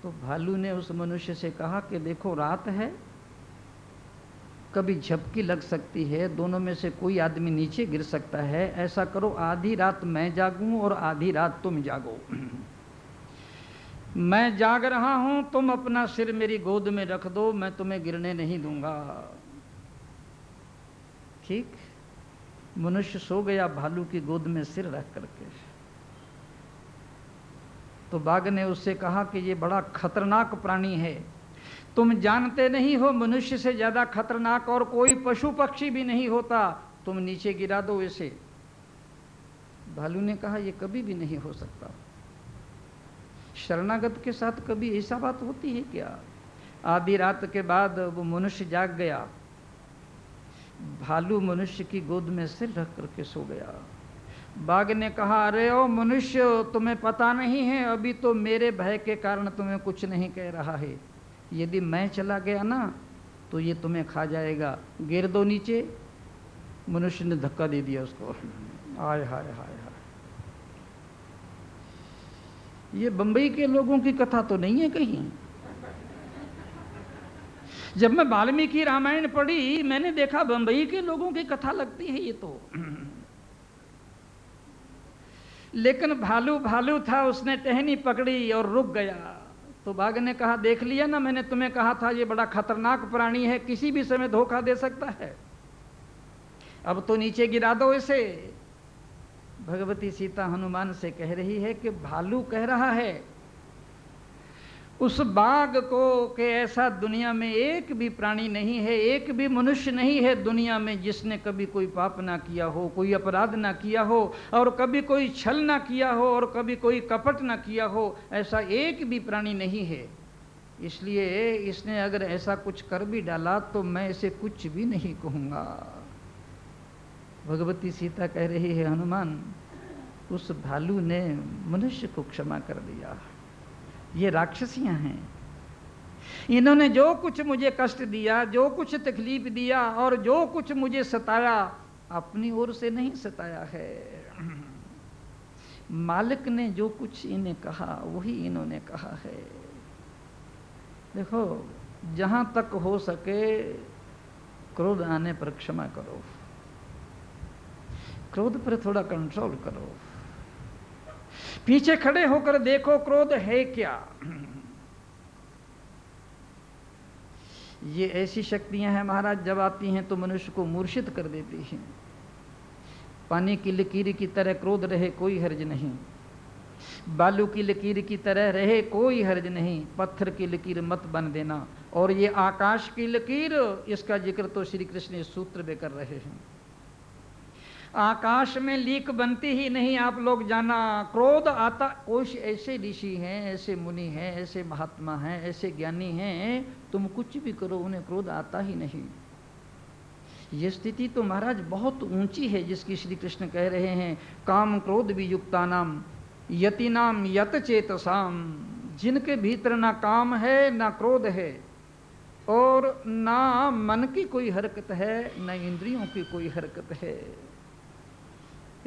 तो भालू ने उस मनुष्य से कहा कि देखो रात है, कभी झपकी लग सकती है, दोनों में से कोई आदमी नीचे गिर सकता है। ऐसा करो आधी रात मैं जागूं और आधी रात तुम जागो। मैं जाग रहा हूं, तुम अपना सिर मेरी गोद में रख दो, मैं तुम्हें गिरने नहीं दूंगा। ठीक? मनुष्य सो गया भालू की गोद में सिर रख करके। तो बाघ ने उससे कहा कि ये बड़ा खतरनाक प्राणी है, तुम जानते नहीं हो मनुष्य से ज्यादा खतरनाक और कोई पशु पक्षी भी नहीं होता, तुम नीचे गिरा दो इसे। भालू ने कहा ये कभी भी नहीं हो सकता। शरणागत के साथ कभी ऐसा बात होती है क्या? आधी रात के बाद वो मनुष्य जाग गया, भालू मनुष्य की गोद में सिर रख करके सो गया। बाघ ने कहा अरे ओ मनुष्य, तुम्हें पता नहीं है, अभी तो मेरे भय के कारण तुम्हें कुछ नहीं कह रहा है, यदि मैं चला गया ना तो ये तुम्हें खा जाएगा, गिर दो नीचे। मनुष्य ने धक्का दे दिया उसको। हाय हाय हाय हाय, ये बंबई के लोगों की कथा तो नहीं है कहीं। जब मैं वाल्मीकि रामायण पढ़ी मैंने देखा बंबई के लोगों की कथा लगती है ये तो। लेकिन भालू भालू था, उसने टहनी पकड़ी और रुक गया। तो बाघ ने कहा देख लिया ना, मैंने तुम्हें कहा था ये बड़ा खतरनाक प्राणी है, किसी भी समय धोखा दे सकता है, अब तो नीचे गिरा दो इसे। भगवती सीता हनुमान से कह रही है कि भालू कह रहा है उस बाघ को कि ऐसा दुनिया में एक भी प्राणी नहीं है, एक भी मनुष्य नहीं है दुनिया में जिसने कभी कोई पाप ना किया हो, कोई अपराध ना किया हो, और कभी कोई छल ना किया हो, और कभी कोई कपट ना किया हो, ऐसा एक भी प्राणी नहीं है। इसलिए इसने अगर ऐसा कुछ कर भी डाला तो मैं इसे कुछ भी नहीं कहूँगा। भगवती सीता कह रही है, हनुमान उस भालू ने मनुष्य को क्षमा कर दिया, ये राक्षसियां हैं, इन्होंने जो कुछ मुझे कष्ट दिया, जो कुछ तकलीफ दिया और जो कुछ मुझे सताया, अपनी ओर से नहीं सताया है, मालिक ने जो कुछ इन्हें कहा वही इन्होंने कहा है। देखो, जहां तक हो सके क्रोध आने पर क्षमा करो, क्रोध पर थोड़ा कंट्रोल करो, पीछे खड़े होकर देखो क्रोध है क्या। ये ऐसी शक्तियां हैं महाराज, जब आती हैं तो मनुष्य को मूर्छित कर देती हैं। पानी की लकीर की तरह क्रोध रहे कोई हर्ज नहीं, बालू की लकीर की तरह रहे कोई हर्ज नहीं, पत्थर की लकीर मत बन देना। और ये आकाश की लकीर, इसका जिक्र तो श्री कृष्ण इस सूत्र में कर रहे हैं। आकाश में लीक बनती ही नहीं, आप लोग जाना। क्रोध आता, कुछ ऐसे ऋषि हैं, ऐसे मुनि हैं, ऐसे महात्मा हैं, ऐसे ज्ञानी हैं, तुम कुछ भी करो उन्हें क्रोध आता ही नहीं। ये स्थिति तो महाराज बहुत ऊंची है जिसकी श्री कृष्ण कह रहे हैं, काम क्रोध वियुक्तानाम यतिनाम यत चेतसाम। जिनके भीतर ना काम है ना क्रोध है, और ना मन की कोई हरकत है, ना इंद्रियों की कोई हरकत है।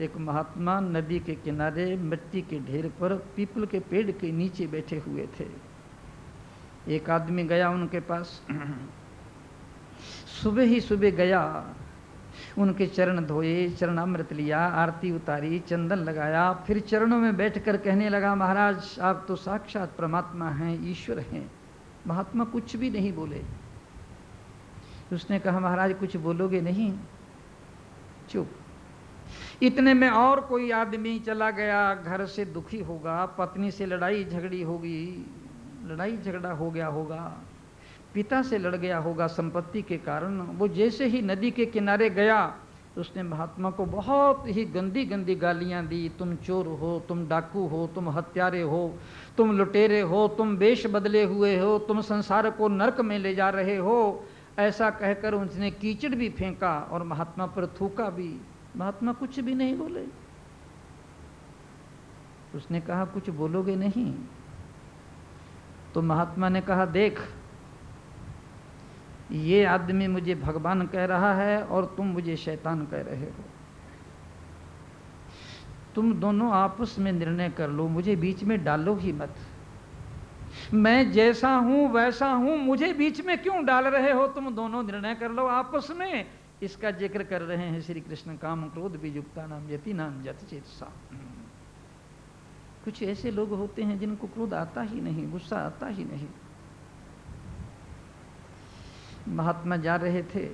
एक महात्मा नदी के किनारे मिट्टी के ढेर पर पीपल के पेड़ के नीचे बैठे हुए थे। एक आदमी गया उनके पास, सुबह ही सुबह गया, उनके चरण धोए, चरणामृत लिया, आरती उतारी, चंदन लगाया, फिर चरणों में बैठकर कहने लगा, महाराज आप तो साक्षात परमात्मा हैं, ईश्वर हैं। महात्मा कुछ भी नहीं बोले। उसने कहा, महाराज कुछ बोलोगे नहीं? चुप। इतने में और कोई आदमी चला गया, घर से दुखी होगा, पत्नी से लड़ाई झगड़ी होगी, लड़ाई झगड़ा हो गया होगा, पिता से लड़ गया होगा संपत्ति के कारण। वो जैसे ही नदी के किनारे गया, उसने महात्मा को बहुत ही गंदी गंदी गालियां दी। तुम चोर हो, तुम डाकू हो, तुम हत्यारे हो, तुम लुटेरे हो, तुम वेश बदले हुए हो, तुम संसार को नरक में ले जा रहे हो। ऐसा कहकर उसने कीचड़ भी फेंका और महात्मा पर थूका भी। महात्मा कुछ भी नहीं बोले। उसने कहा, कुछ बोलोगे नहीं? तो महात्मा ने कहा, देख ये आदमी मुझे भगवान कह रहा है और तुम मुझे शैतान कह रहे हो। तुम दोनों आपस में निर्णय कर लो, मुझे बीच में डालो ही मत। मैं जैसा हूं वैसा हूं, मुझे बीच में क्यों डाल रहे हो? तुम दोनों निर्णय कर लो आपस में। इसका जिक्र कर रहे हैं श्री कृष्ण, काम क्रोध वियुक्ता नाम यति नाम जत चेतसा। कुछ ऐसे लोग होते हैं जिनको क्रोध आता ही नहीं, गुस्सा आता ही नहीं। महात्मा जा रहे थे,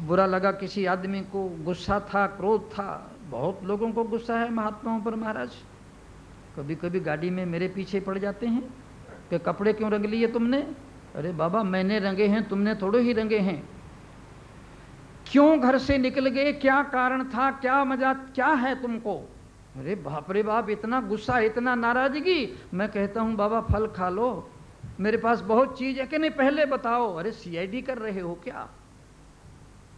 बुरा लगा किसी आदमी को, गुस्सा था, क्रोध था। बहुत लोगों को गुस्सा है महात्माओं पर महाराज। कभी कभी गाड़ी में मेरे पीछे पड़ जाते हैं कि कपड़े क्यों रंग लिए तुमने? अरे बाबा मैंने रंगे हैं, तुमने थोड़े ही रंगे हैं। क्यों घर से निकल गए, क्या कारण था, क्या मजाक, क्या है तुमको? अरे बाप रे बाप, इतना गुस्सा, इतना नाराजगी। मैं कहता हूँ बाबा फल खा लो, मेरे पास बहुत चीज है। कि नहीं पहले बताओ। अरे सीआईडी कर रहे हो क्या?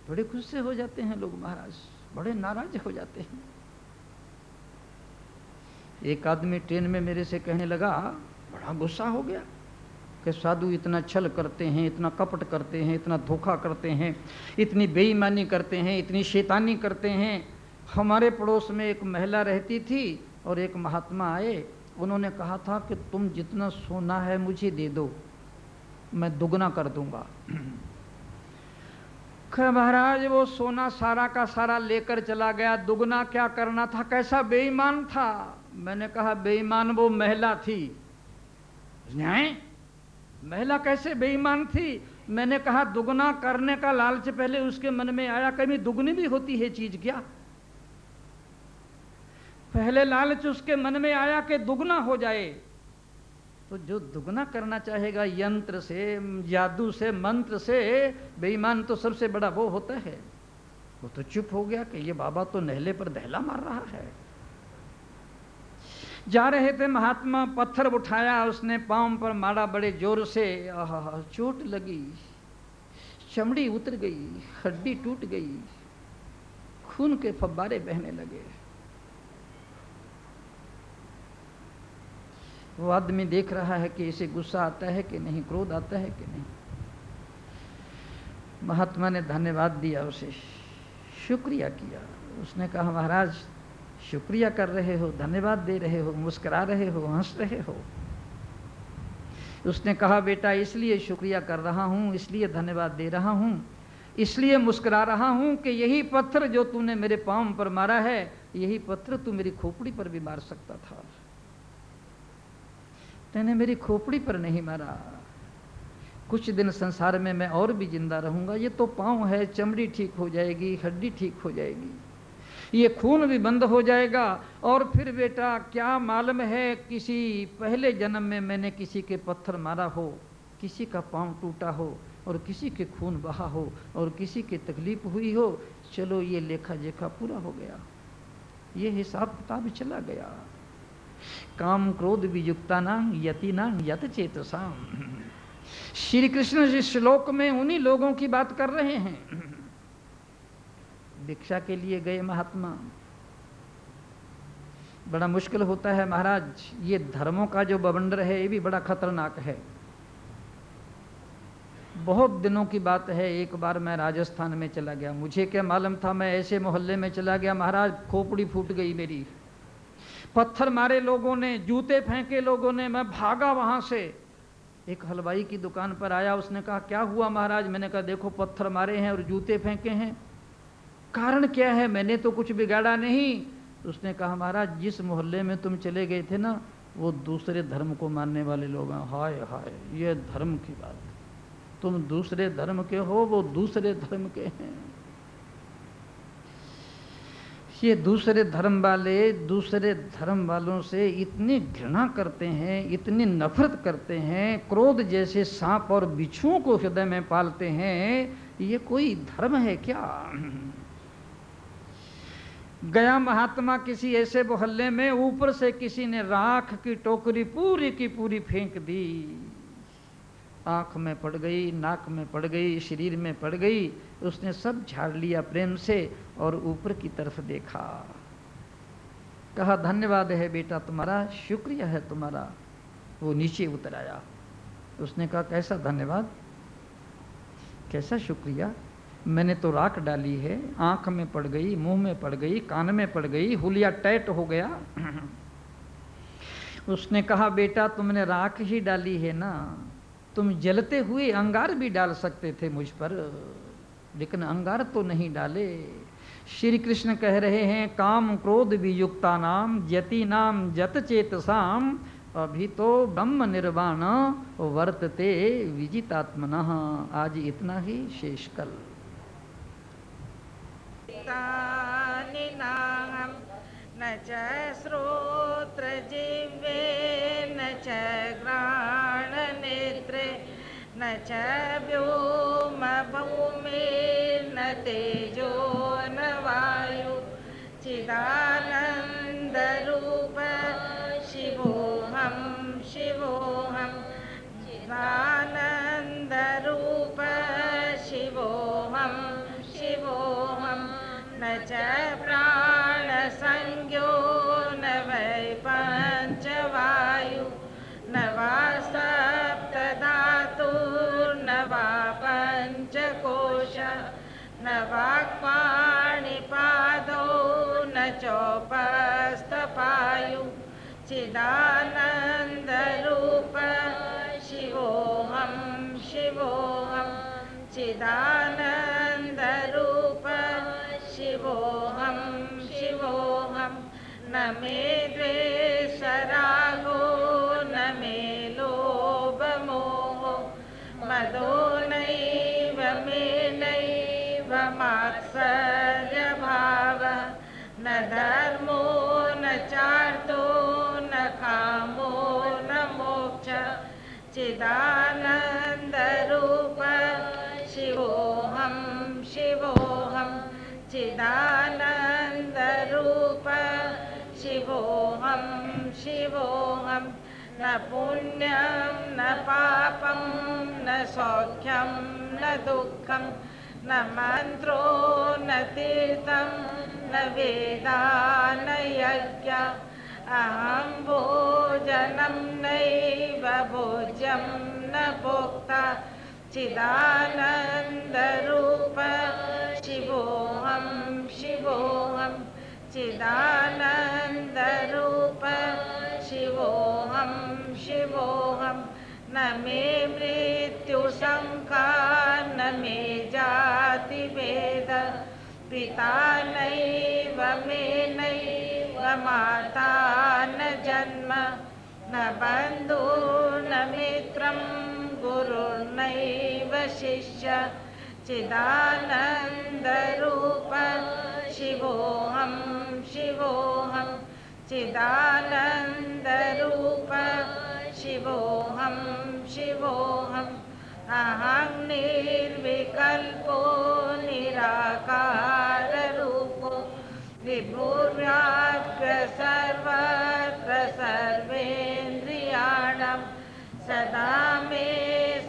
बड़े गुस्से हो जाते हैं लोग महाराज, बड़े नाराज हो जाते हैं। एक आदमी ट्रेन में मेरे से कहने लगा, बड़ा गुस्सा हो गया कि साधु इतना छल करते हैं, इतना कपट करते हैं, इतना धोखा करते हैं, इतनी बेईमानी करते हैं, इतनी शैतानी करते हैं। हमारे पड़ोस में एक महिला रहती थी और एक महात्मा आए, उन्होंने कहा था कि तुम जितना सोना है मुझे दे दो, मैं दुगना कर दूंगा। महाराज वो सोना सारा का सारा लेकर चला गया, दुगना क्या करना था? कैसा बेईमान था। मैंने कहा बेईमान वो महिला थी। न्याय, महिला कैसे बेईमान थी? मैंने कहा दुगना करने का लालच पहले उसके मन में आया, कभी दुगनी भी होती है चीज क्या? पहले लालच उसके मन में आया कि दुगना हो जाए। तो जो दुगना करना चाहेगा यंत्र से, जादू से, मंत्र से, बेईमान तो सबसे बड़ा वो होता है। वो तो चुप हो गया कि ये बाबा तो नहले पर दहला मार रहा है। जा रहे थे महात्मा, पत्थर उठाया, उसने पांव पर मारा बड़े जोर से। आहा, चोट लगी, चमड़ी उतर गई, हड्डी टूट गई, खून के फव्वारे बहने लगे। वो आदमी देख रहा है कि इसे गुस्सा आता है कि नहीं, क्रोध आता है कि नहीं। महात्मा ने धन्यवाद दिया, उसे शुक्रिया किया। उसने कहा महाराज शुक्रिया कर रहे हो, धन्यवाद दे रहे हो, मुस्कुरा रहे हो, हंस रहे हो। उसने कहा बेटा इसलिए शुक्रिया कर रहा हूँ, इसलिए धन्यवाद दे रहा हूँ, इसलिए मुस्कुरा रहा हूँ कि यही पत्थर जो तूने मेरे पाँव पर मारा है, यही पत्थर तू मेरी खोपड़ी पर भी मार सकता था। तूने मेरी खोपड़ी पर नहीं मारा। कुछ दिन संसार में मैं और भी जिंदा रहूंगा। ये तो पाँव है, चमड़ी ठीक हो जाएगी, हड्डी ठीक हो जाएगी, ये खून भी बंद हो जाएगा। और फिर बेटा क्या मालूम है, किसी पहले जन्म में मैंने किसी के पत्थर मारा हो, किसी का पाँव टूटा हो, और किसी के खून बहा हो, और किसी की तकलीफ हुई हो। चलो ये लेखा जोखा पूरा हो गया, ये हिसाब किताब चला गया। काम क्रोध वियुक्तानां यतीनां यत चेतसाम। श्री कृष्ण इस श्लोक में उन्हीं लोगों की बात कर रहे हैं। भिक्षा के लिए गए महात्मा, बड़ा मुश्किल होता है महाराज। ये धर्मों का जो बवंडर है ये भी बड़ा खतरनाक है। बहुत दिनों की बात है, एक बार मैं राजस्थान में चला गया। मुझे क्या मालूम था, मैं ऐसे मोहल्ले में चला गया महाराज, खोपड़ी फूट गई मेरी। पत्थर मारे लोगों ने, जूते फेंके लोगों ने, मैं भागा वहां से। एक हलवाई की दुकान पर आया, उसने कहा क्या हुआ महाराज? मैंने कहा देखो पत्थर मारे हैं और जूते फेंके हैं, कारण क्या है? मैंने तो कुछ बिगाड़ा नहीं। उसने कहा महाराज जिस मोहल्ले में तुम चले गए थे ना, वो दूसरे धर्म को मानने वाले लोग हैं। हाय हाय, ये धर्म की बात, तुम दूसरे धर्म के हो, वो दूसरे धर्म के हैं। ये दूसरे धर्म वाले दूसरे धर्म वालों से इतनी घृणा करते हैं, इतनी नफरत करते हैं, क्रोध जैसे सांप और बिच्छुओं को हृदय में पालते हैं। ये कोई धर्म है क्या? गया महात्मा किसी ऐसे मोहल्ले में, ऊपर से किसी ने राख की टोकरी पूरी की पूरी फेंक दी। आँख में पड़ गई, नाक में पड़ गई, शरीर में पड़ गई। उसने सब झाड़ लिया प्रेम से और ऊपर की तरफ देखा, कहा धन्यवाद है बेटा तुम्हारा, शुक्रिया है तुम्हारा। वो नीचे उतर आया। उसने कहा कैसा धन्यवाद, कैसा शुक्रिया? मैंने तो राख डाली है, आँख में पड़ गई, मुंह में पड़ गई, कान में पड़ गई, हुलिया टाइट हो गया। उसने कहा बेटा तुमने राख ही डाली है ना, तुम जलते हुए अंगार भी डाल सकते थे मुझ पर, लेकिन अंगार तो नहीं डाले। श्री कृष्ण कह रहे हैं काम क्रोध वियुक्ता नाम यति नाम जत चेतसाम अभी तो ब्रह्म निर्वाण वर्तते विजितात्मनः। आज इतना ही, शेष कल। न च श्रोत्र जिह्वे न च घ्राण नेत्रे न च व्योम भूमि न तेजो न वायु चिदानंद रूप शिवोहम शिवोहम चिदानंद रूप शिवोहम शिवोहम न च प्राण संज्ञो न वै पंचवायु न वा सप्त धातु न वा पंचकोश न वाक्पाणिपादो न चौपस्थपायु चिदानंद रूप शिवोहम शिवोहम चिदानंद रूप शिवोहम शिवोहम न मे द्वेष रागो न मे लोभ मोहो मदो नैव मे नैव मात्सर्य भाव न धर्मो न चार्थो न कामो न मोक्ष चिदानन्दरूप शिवोऽहं शिवोऽहं चिदानन्दरूप शिवोऽहं शिवोऽहं न पुण्यं न पापं न सौख्यं न दुःखं न मन्त्रो न तीर्थं न वेदा न यज्ञ अहं भोजनं नैव भोज्यं न भोक्ता चिदानन्दरूप शिवोऽहं शिवोऽहं चिदानन्दरूप शिवोऽहं शिवोऽहं न मे मृत्युशङ्का न मे जातिभेद पिता नैव मे नैव माता न जन्म न बन्धु न मित्रं गुरुर्नैव शिष्य चिदानन्दरूप शिवोऽहं शिवोऽहं चिदानन्दरूप शिवोऽहं शिवोऽहं अहं निर्विकल्पो निराकाररूपो विभुर्व्याप्य सर्वत्र सर्वेन्द्रियाणां सदा मे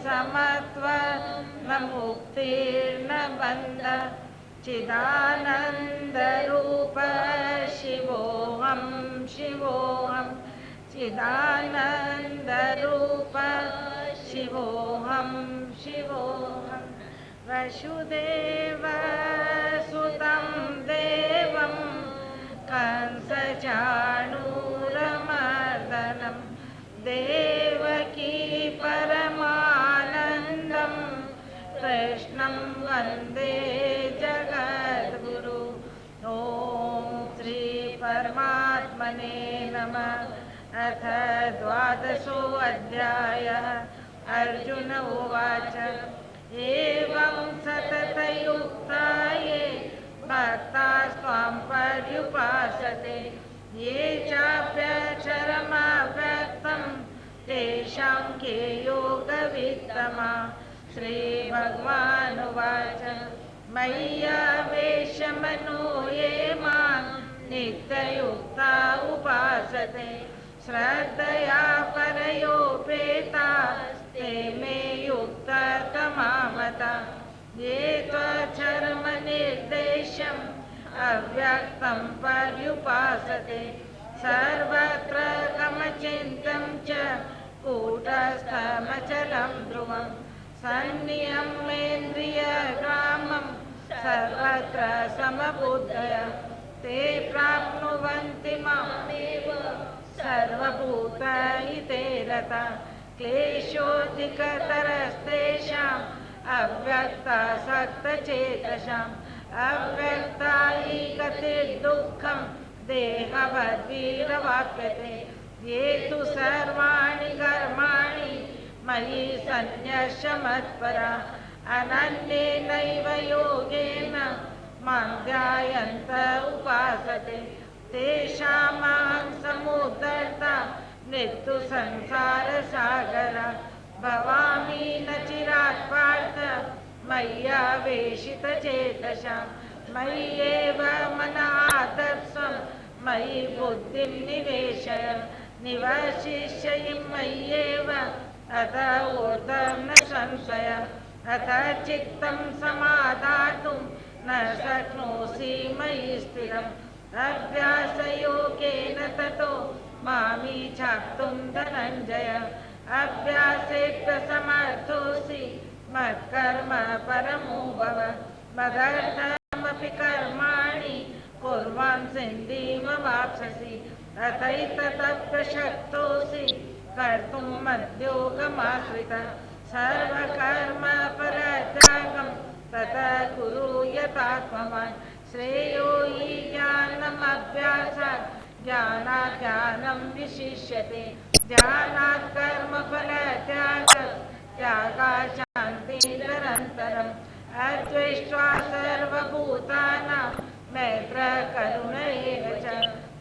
समत्वं न मुक्तिर्न बन्ध चिदानन्दरूप शिवोऽहं शिवोऽहं चिदानन्दरूप शिवोऽहं शिवोऽहं वसुदेवसुतं देवं कंसचाणूरमर्दनं देवकी परमानन्दं कृष्णं वन्दे जगद्गुरु ॐ श्री परमात्मने नमः। अथ द्वादशोऽध्यायः। अर्जुन उवाच एवं सततयुक्ता ये भक्तास्त्वां पर्युपासते ये चाप्यक्षरमव्यक्तं तेषां के योगवित्तमा। श्रीभगवानुवाच मय्यावेशमनो ये मां नित्ययुक्ता उपासते श्रद्धया परयोपेतास्ते मे युक्ततमा मता। ये त्वक्षरमनिर्देशम् अव्यक्तं पर्युपासते सर्वत्र कमचिन्तं च कूटस्थमचलं ध्रुवं सन्नियमेन्द्रियग्रामं सर्वत्र समबुद्धया ते प्राप्नुवन्ति मामेव सर्वभूतहिते रता। क्लेशोऽधिकतरस्तेषाम् अव्यक्तासक्तचेतसाम् अव्यक्ता हि गतिर्दुःखं देहवद्भिरवाप्यते। ये तु सर्वाणि कर्माणि मयि सन्न्यस्य मत्परा अनन्येनैव योगेन मां ध्यायन्त उपासते तेषामहं समुद्धर्ता मृत्युसंसारसागरा। भवामि न चिरात् पार्थ मय्यावेशितचेतसां मय्येव मनः आदत्स्वं मयि बुद्धिं निवेशय निवशिष्यसि मय्येव अत ऊर्ध्वं न संशय। अथ चित्तं समादातुं न शक्नोषि मयि स्थिरम् अभ्यासयोगेन ततो मामिच्छाप्तुं धनञ्जय। अभ्यासेऽप्यसमर्थोऽसि मत्कर्म परमो भव। मदर्थमपि कर्माणि कुर्वन् सिद्धिमवाप्स्यसि अथैतदप्यशक्तोऽसि कर्तुं मद्योगमाश्रितः। सर्वकर्मपरित्यागं ततः कुरु यथात्मवान्। श्रेयो हि ज्ञानमभ्यासात् ज्ञानात् ज्ञानं विशिष्यते। ध्यानात् कर्मफलत्यागात् त्यागात् शान्तिरनन्तरम्। अद्वेष्ट्वा सर्वभूतानां मैत्रः करुण एव च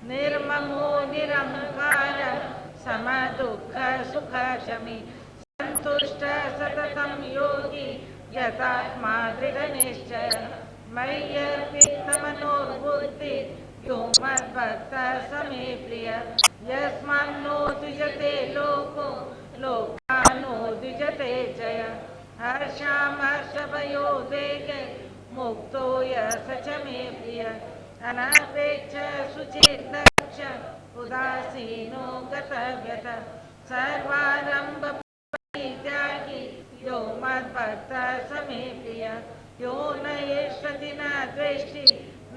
निर्ममो निरहङ्कारः समदुःखसुखक्षमी तुष्ट सततं योगी यतात्मा दृढनिश्चय मय्यर्पितमनोर्बुद्धि यो मद्भक्तः स मे प्रिय यस्मान्नो द्विजते लोको लोकानो द्विजते च यः हर्षामर्षभयोद्वेगे मुक्तो यः स च मे प्रिय अनपेक्ष शुचिर्दक्ष उदासीनो गतव्यतः सर्वारम्भ परित्यागी यो मद्भक्तः स मे प्रिय यो न येष्यति न द्वेष्टि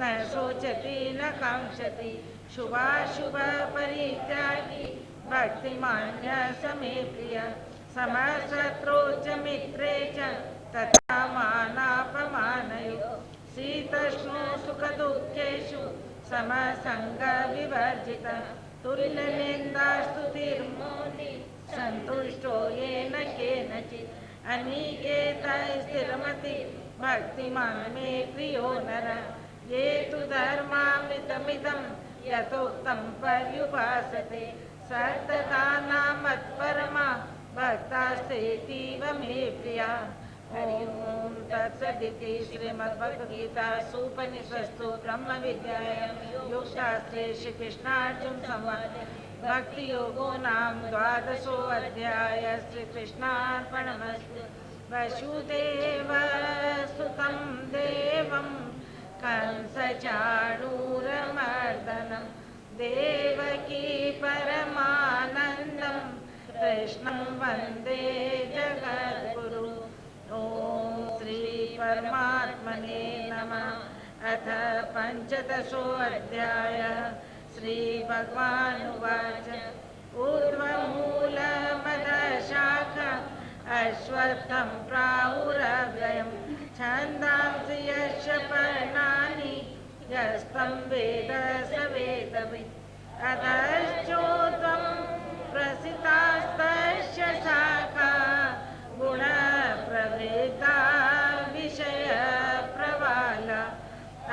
न शोचति न काङ्क्षति शुभाशुभ परित्यागी भक्तिमान्यः स मे प्रिय समशत्रौ च मित्रे च तथा मानापमानयोः शीतोष्णो सुखदुःखेषु समसङ्गविवर्जितः तुल्यनिन्दास्तुतिर्मौनी सन्तुष्टो येन केनचित् अनिकेतः स्थिरमति भक्तिमान् मे प्रियो नरः ये तु धर्मामृतमिदं यथोक्तं पर्युपासते सतता मत्परमा भक्तास्तेतीव मे प्रिया। ओम तत्सदिति श्रीमद्भगवद्गीतासूपनिषत्सु ब्रह्मविद्यायां योगशास्त्रे श्रीकृष्णार्जुन संवादे भक्तियोगो नाम द्वादशोऽध्याय। श्रीकृष्णार्पणमस्तु। वसुदेवसुतं देवं कंसचाणूरमर्दनं देवकी परमानन्दं कृष्णं वन्दे जगद्गुरु। ओम श्री परमात्मने नमः। अथ पंचदशोऽध्यायः। श्री भगवानुवाच ऊर्ध्वमूलमधशाखा अश्वत्थं प्राहुरव्ययं छन्दांसि यस्य पर्णानि यस्तं वेद स वेदवित् अधश्चोत्वं प्रसितास्तस्य शाखा गुणप्रवृद्धा विषयप्रवाला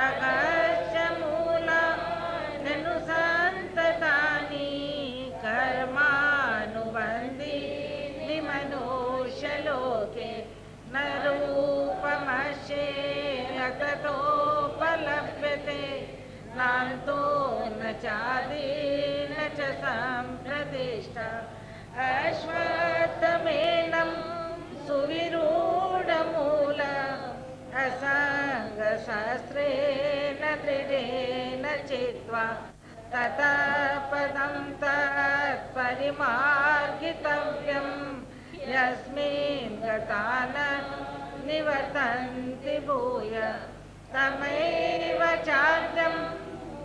अगस्त्य मूलान्यनुसन्ततानि कर्मानुबन्धीनि मनुष्यलोके न रूपमस्येऽततोपलभ्यते नान्तो न चादि न च सम्प्रतिष्ठा अश्वत्थमेनं सुविरूढमूल असङ्गशास्त्रेण दृढेन चित्वा ततः पदं तत्परिमार्गितव्यं यस्मिन् गता न निवर्तन्ति भूय तमेव चाद्यं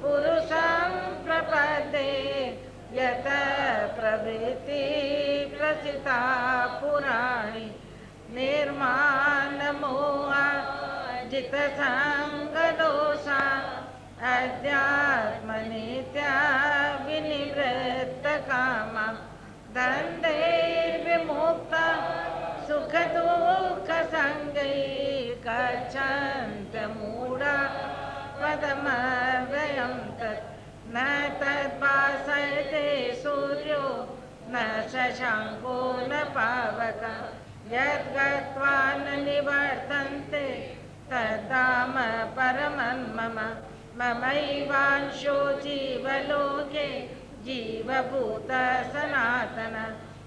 पुरुषं प्रपद्ये यत प्रवृत्ति प्रसिता पुराणी निर्माणमोहा जितसङ्गदोषा अध्यात्मनित्या विनिवृत्तकामा द्वन्द्वैर्विमुक्ता सुखदुःखसङ्गैः गच्छन्तमूढा पदमव्ययं तत् न तद्भासयते सूर्यो न शशाङ्को न पावकः यद्गत्वा न निवर्तन्ते तद्धाम परमं मम ममैवांशो जीवलोके जीवभूत सनातन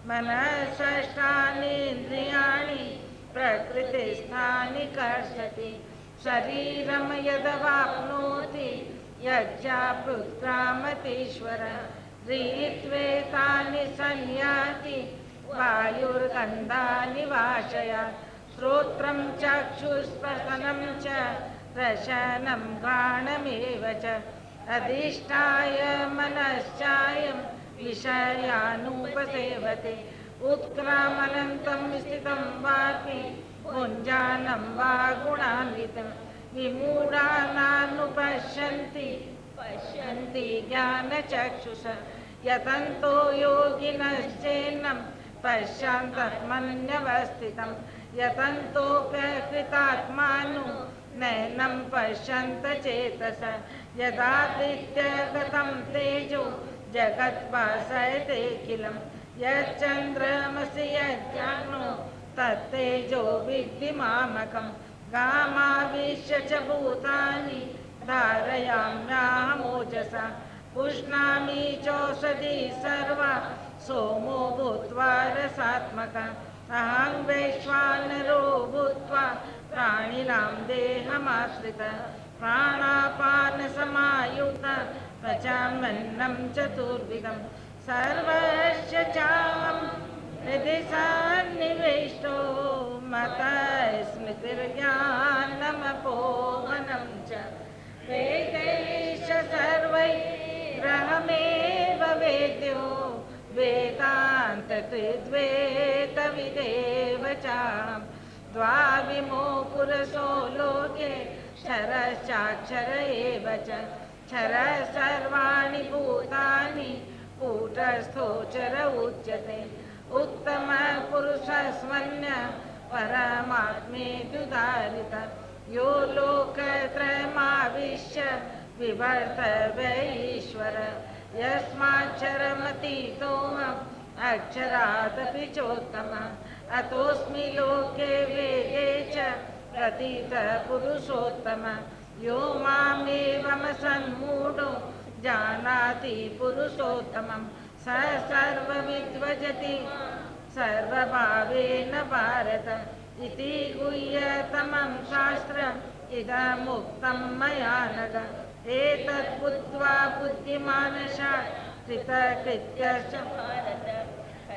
मनःषष्ठानीन्द्रियाणि प्रकृतिस्थानि कर्षति शरीरं यदवाप्नोति यज्ञापुत्रामतीश्वरः ऋत्वेतानि संयाति वायुर्गन्धानि वाशयात् श्रोत्रं चक्षुस्पर्शनं च रसनं घ्राणमेव च अधिष्ठाय मनश्चायं विषयानुपसेवते उत्क्रामनन्तं स्थितं वापि भुञ्जानं वा गुणान्वितं विमूढानानुपश्यन्ति ज्ञानचक्षुषा यतन्तो योगिनश्चैनं पश्यन्तमन्यवस्थितं यतन्तोऽप्यकृतात्मानो नैनं पश्यन्त चेतसा यदादित्यगतं तेजो जगद्भासयतेऽखिलं यच्चन्द्रमसि यज्ञानो तत्तेजो विद्धि मामकं गामाविश्य च भूतानि धारयाम्याहमोजसा पुष्णामि चौषधी सर्वा सोमो भूत्वा रसात्मकः अहं वैश्वानरो भूत्वा प्राणिनां देहमाश्रितः प्राणापानसमायुक्तः पचाम्यन्नं चतुर्विधं सर्वस्य चाहं हृदि सन्निविष्टो मतः स्मृतिर्ज्ञानमपोहनं च वेदैश्च सर्वैरहमेव वेद्यो वेदान्तकृद्वेदविदेव चाहं द्वाविमो पुरुषो लोके क्षरश्चाक्षर एव च क्षरः सर्वाणि भूतानि कूटस्थोचर उच्यते उत्तमः पुरुषस्मन्यः परमात्मेत्युदाहृतः यो लोकत्रयमाविश्य विवर्तते ईश्वरः यस्माक्षरमतीतोऽहम् अक्षरादपि चोत्तमः अतोऽस्मि लोके वेदे च प्रतीतः पुरुषोत्तमः यो मामेवमसम्मूढो जानाति पुरुषोत्तमं स सर्वविद्वजति सर्वभावेन भारत इति गुह्यतमं शास्त्रम् इदमुक्तं मया नघ एतत् बुद्ध्वा बुद्धिमानशा कृतकृत्यश्च भारत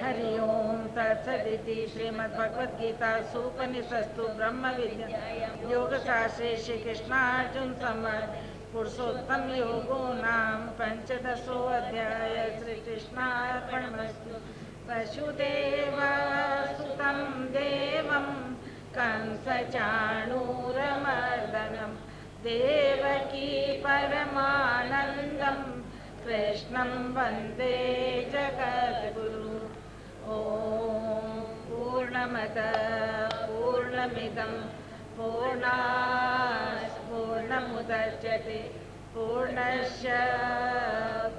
हरि ओं तत्सदिति श्रीमद्भगवद्गीतासु उपनिषत्सु ब्रह्मविद्यायां योगशास्त्रे श्रीकृष्णार्जुन संवादे पुरुषोत्तम योगो नाम पंचदशोऽध्याय श्रीकृष्णार्पणमस्तु वसुदेवसुतं देवं कंसचाणूरमर्दनं देवकी परमानन्दं कृष्णं वन्दे जगद्गुरुम् ॐ पूर्णमदः पूर्णमिदं पूर्णात् पूर्णमुदच्यते पूर्णस्य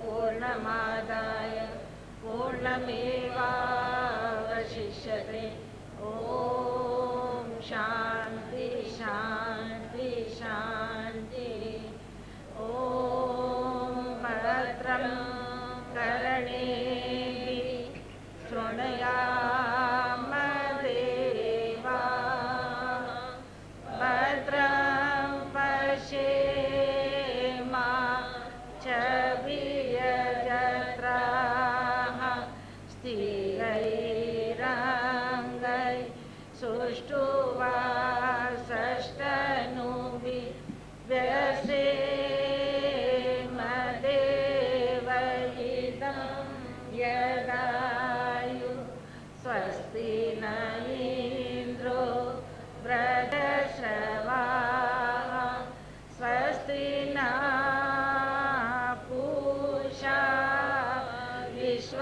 पूर्णमादाय पूर्णमेवावशिष्यते ॐ शान्ति शान्ति शान्ति ॐ भद्रं कर्णेभिः शृणुयाम देवाः भद्रं पश्येमाक्षभिर्यजत्राः स्थिरैरङ्गैः सुष्ठुवासस्तनूभिः व्यसेमदेवहितं यदायु स्वस्ति न इन्द्रो वृद्धश्रवाः स्वस्ति न पूषा विश्ववेदाः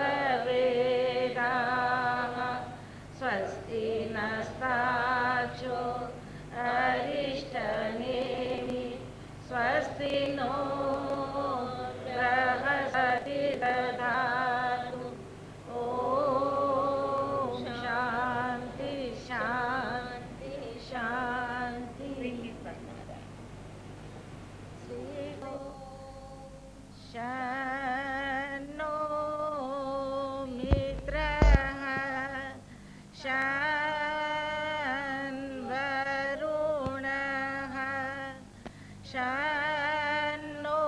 स्वस्ति नस्तार्क्ष्यो अरिष्टनेमिः स्वस्ति नो बृहस्पतिर्दधातु ॐ शान्ति शान्ति शान्ति शन्नो मित्रः शन्वरुणः शन्नो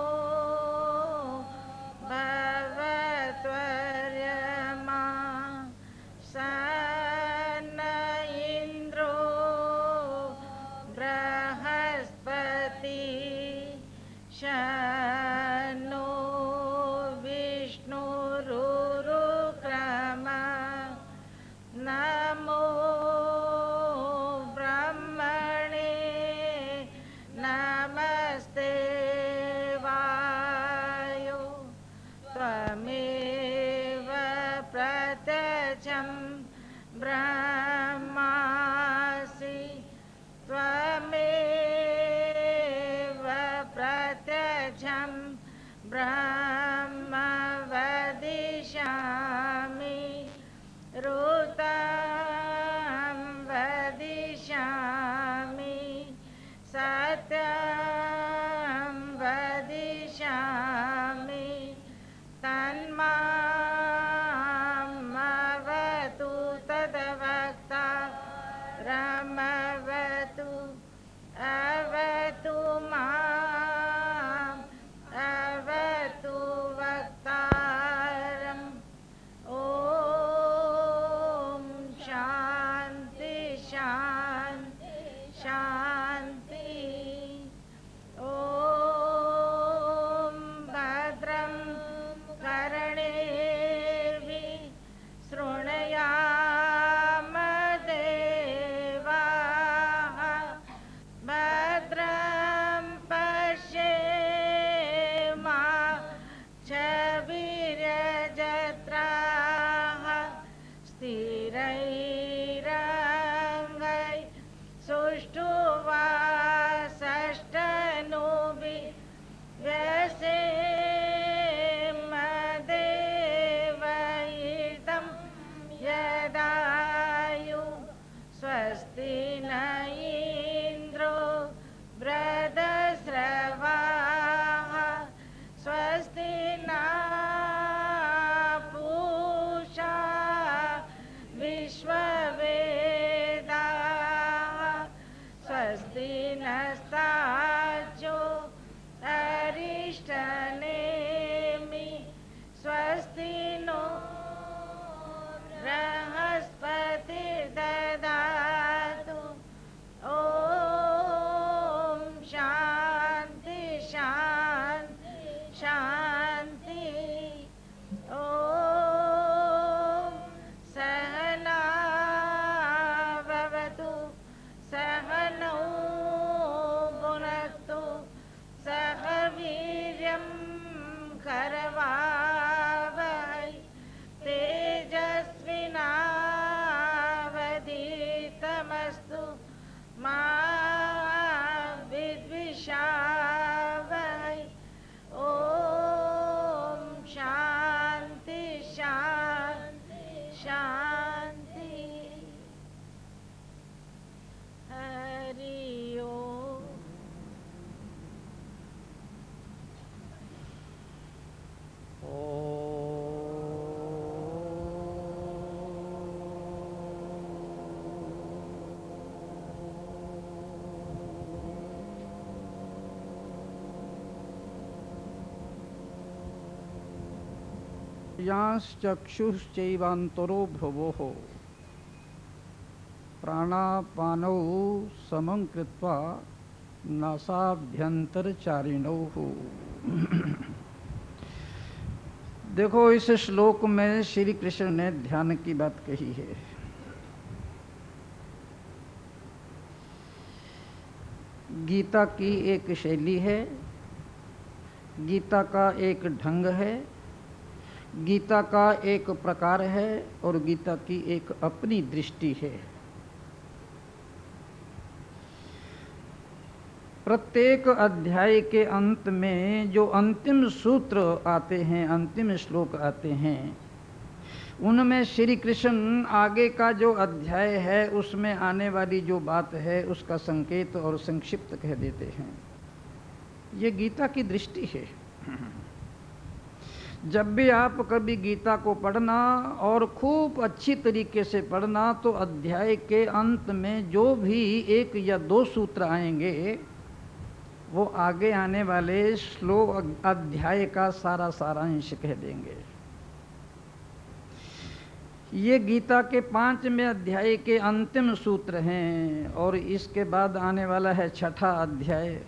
हस्ताचो अरिष्टनेमि स्वस्ति नो बृहस्पतिर्ददातु ॐ शान्ति शान्ति शान्ति ॐ सहना भवतु सहनौ भुनक्तु सह वीर्यं करवावहै तेजस्विनावधीतमस्तु मा विद्विषावहै ॐ शान्ति शान्ति शान्ति हरि ओम्। यांश्चक्षुश्चैवान्तरो भ्रुवोः प्राणापानौ समं कृत्वा नासाभ्यंतरचारिणौ। देखो, इस श्लोक में श्री कृष्ण ने ध्यान की बात कही है। गीता की एक शैली है, गीता का एक ढंग है, गीता का एक प्रकार है और गीता की एक अपनी दृष्टि है। प्रत्येक अध्याय के अंत में जो अंतिम सूत्र आते हैं, अंतिम श्लोक आते हैं, उनमें श्री कृष्ण आगे का जो अध्याय है उसमें आने वाली जो बात है उसका संकेत और संक्षिप्त कह देते हैं। ये गीता की दृष्टि है। जब भी आप कभी गीता को पढ़ना और खूब अच्छी तरीके से पढ़ना, तो अध्याय के अंत में जो भी एक या दो सूत्र आएंगे वो आगे आने वाले श्लोक अध्याय का सारा सारांश कह देंगे। ये गीता के 5वें अध्याय के अंतिम सूत्र हैं और इसके बाद आने वाला है 6ठा अध्याय।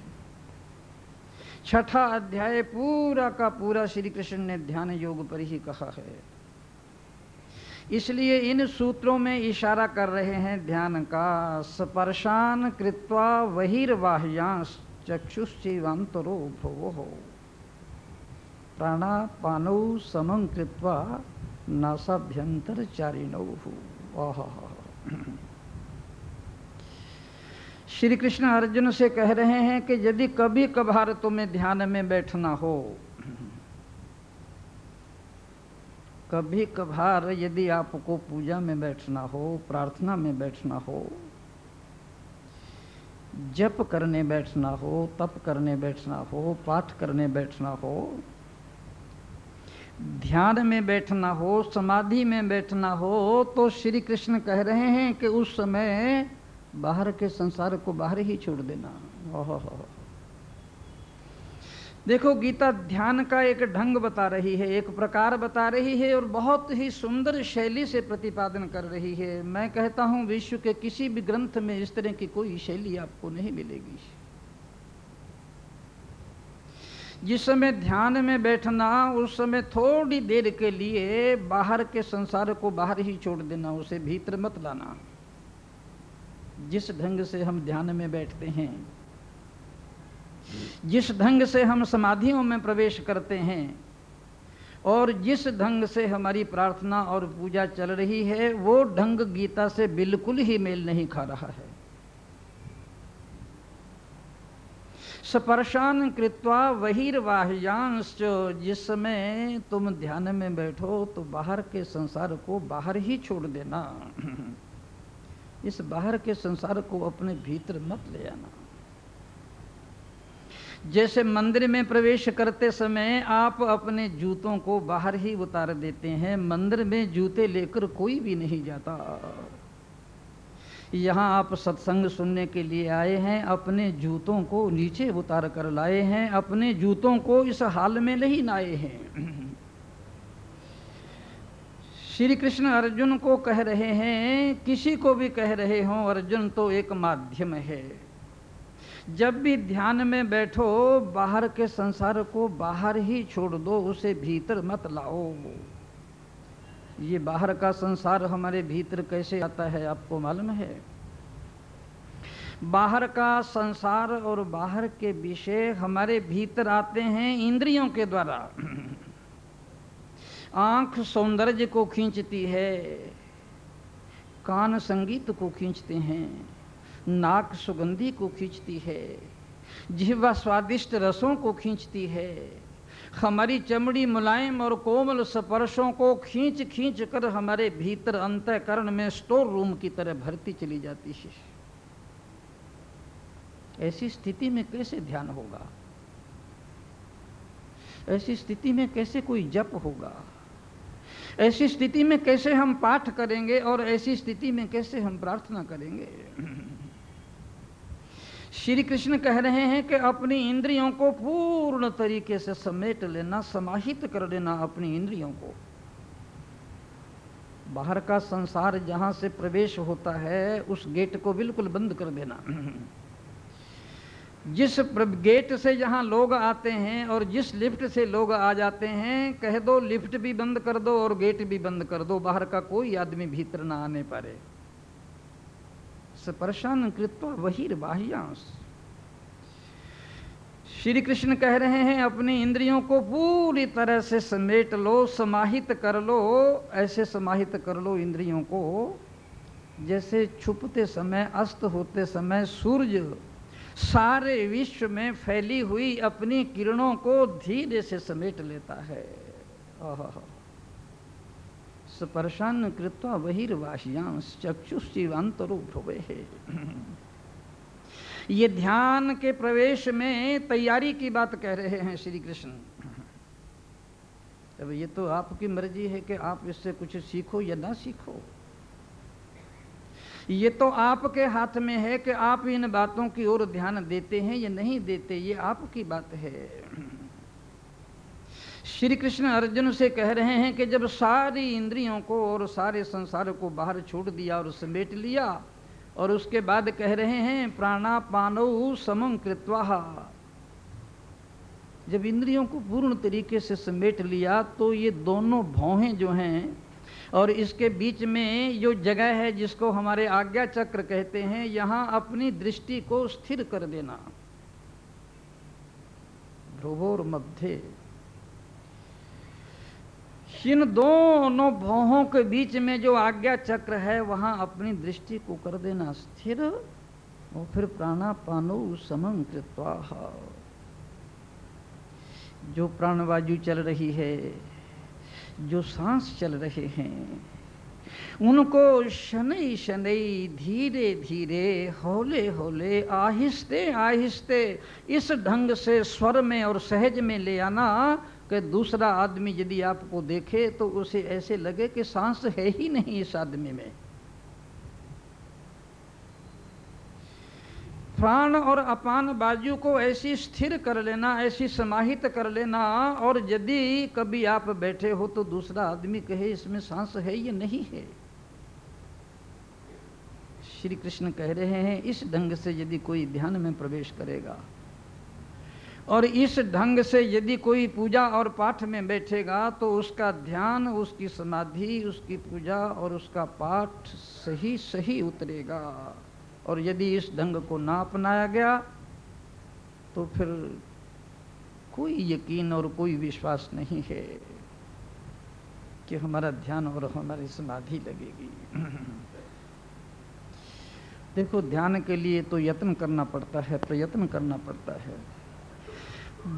6ठा अध्याय पूरा का पूरा श्री कृष्ण ने ध्यान योग पर ही कहा है। इसलिए इन सूत्रों में इशारा कर रहे हैं ध्यान का। स्पर्शान कृत्वा बहिर्बाह्यांश चक्षुश्चैवान्तरो भ्रुवोः प्राणापानौ समं कृत्वा नासाभ्यंतरचारिणौ। श्री कृष्ण अर्जुन से कह रहे हैं कि यदि कभी कभार तुम्हें ध्यान में बैठना हो, कभी कभार यदि आपको पूजा में बैठना हो, प्रार्थना में बैठना हो, जप करने बैठना हो, तप करने बैठना हो, पाठ करने बैठना हो, ध्यान में बैठना हो, समाधि में बैठना हो, तो श्री कृष्ण कह रहे हैं कि उस समय बाहर के संसार को बाहर ही छोड़ देना। देखो, गीता ध्यान का एक ढंग बता रही है, एक प्रकार बता रही है और बहुत ही सुंदर शैली से प्रतिपादन कर रही है। मैं कहता हूँ विश्व के किसी भी ग्रंथ में इस तरह की कोई शैली आपको नहीं मिलेगी। जिस समय ध्यान में बैठना, उस समय थोड़ी देर के लिए बाहर के संसार को बाहर ही छोड़ देना, उसे भीतर मत लाना। जिस ढंग से हम ध्यान में बैठते हैं, जिस ढंग से हम समाधियों में प्रवेश करते हैं और जिस ढंग से हमारी प्रार्थना और पूजा चल रही है, वो ढंग गीता से बिल्कुल ही मेल नहीं खा रहा है। स्पर्शान कृत्वा बहिर्बाह्यांश, जिस समय तुम ध्यान में बैठो तो बाहर के संसार को बाहर ही छोड़ देना। इस बाहर के संसार को अपने भीतर मत ले आना। जैसे मंदिर में प्रवेश करते समय आप अपने जूतों को बाहर ही उतार देते हैं, मंदिर में जूते लेकर कोई भी नहीं जाता। यहाँ आप सत्संग सुनने के लिए आए हैं, अपने जूतों को नीचे उतार कर लाए हैं, अपने जूतों को इस हाल में नहीं लाए हैं। श्री कृष्ण अर्जुन को कह रहे हैं, किसी को भी कह रहे हों, अर्जुन तो एक माध्यम है। जब भी ध्यान में बैठो, बाहर के संसार को बाहर ही छोड़ दो, उसे भीतर मत लाओ। ये बाहर का संसार हमारे भीतर कैसे आता है आपको मालूम है? बाहर का संसार और बाहर के विषय हमारे भीतर आते हैं इंद्रियों के द्वारा। आंख सौंदर्य को खींचती है, कान संगीत को खींचते हैं, नाक सुगंधी को खींचती है, जिह्वा स्वादिष्ट रसों को खींचती है, हमारी चमड़ी मुलायम और कोमल स्पर्शों को खींच खींच कर हमारे भीतर अंतःकरण में स्टोर रूम की तरह भरती चली जाती है। ऐसी स्थिति में कैसे ध्यान होगा? ऐसी स्थिति में कैसे कोई जप होगा? ऐसी स्थिति में कैसे हम पाठ करेंगे? और ऐसी स्थिति में कैसे हम प्रार्थना करेंगे? श्री कृष्ण कह रहे हैं कि अपनी इंद्रियों को पूर्ण तरीके से समेट लेना, समाहित कर लेना अपनी इंद्रियों को। बाहर का संसार जहां से प्रवेश होता है, उस गेट को बिल्कुल बंद कर देना। जिस गेट से जहां लोग आते हैं और जिस लिफ्ट से लोग आ जाते हैं, कह दो लिफ्ट भी बंद कर दो और गेट भी बंद कर दो, बाहर का कोई आदमी भीतर ना आने पारे। स्पर्शान कृत्वा बहिर्बाह्यांश। श्री कृष्ण कह रहे हैं, अपनी इंद्रियों को पूरी तरह से समेट लो, समाहित कर लो। ऐसे समाहित कर लो इंद्रियों को जैसे छुपते समय, अस्त होते समय सूर्य सारे विश्व में फैली हुई अपनी किरणों को धीरे से समेट लेता है। स्पर्शान कृत्वा बहिर्बाह्यांश चक्षुश्चैवान्तरो भ्रुवः। ये ध्यान के प्रवेश में तैयारी की बात कह रहे हैं श्री कृष्ण। अब ये तो आपकी मर्जी है कि आप इससे कुछ सीखो या ना सीखो। ये तो आपके हाथ में है कि आप इन बातों की ओर ध्यान देते हैं या नहीं देते, ये आपकी बात है। श्री कृष्ण अर्जुन से कह रहे हैं कि जब सारी इंद्रियों को और सारे संसार को बाहर छोड़ दिया और समेट लिया, और उसके बाद कह रहे हैं प्राणापानौ समं कृत्वा। जब इंद्रियों को पूर्ण तरीके से समेट लिया तो ये दोनों भौहें जो हैं और इसके बीच में जो जगह है जिसको हमारे आज्ञा चक्र कहते हैं, यहाँ अपनी दृष्टि को स्थिर कर देना। भ्रुवोर मध्य, इन दोनों भौहों के बीच में जो आज्ञा चक्र है वहां अपनी दृष्टि को कर देना स्थिर, और फिर प्राणापानो समं कृत्वा। जो प्राणवायु चल रही है, जो सांस चल रहे हैं, उनको शनै शनै, धीरे धीरे, हौले हौले, आहिस्ते आहिस्ते इस ढंग से स्वर में और सहज में ले आना कि दूसरा आदमी यदि आपको देखे तो उसे ऐसे लगे कि सांस है ही नहीं इस आदमी में। प्राण और अपान वायु को ऐसी स्थिर कर लेना, ऐसी समाहित कर लेना, और यदि कभी आप बैठे हो तो दूसरा आदमी कहे इसमें सांस है या नहीं है। श्री कृष्ण कह रहे हैं, इस ढंग से यदि कोई ध्यान में प्रवेश करेगा और इस ढंग से यदि कोई पूजा और पाठ में बैठेगा तो उसका ध्यान, उसकी समाधि, उसकी पूजा और उसका पाठ सही सही उतरेगा। और यदि इस ढंग को ना अपनाया गया तो फिर कोई यकीन और कोई विश्वास नहीं है कि हमारा ध्यान और हमारी समाधि लगेगी। देखो, ध्यान के लिए तो यत्न करना पड़ता है, प्रयत्न करना पड़ता है।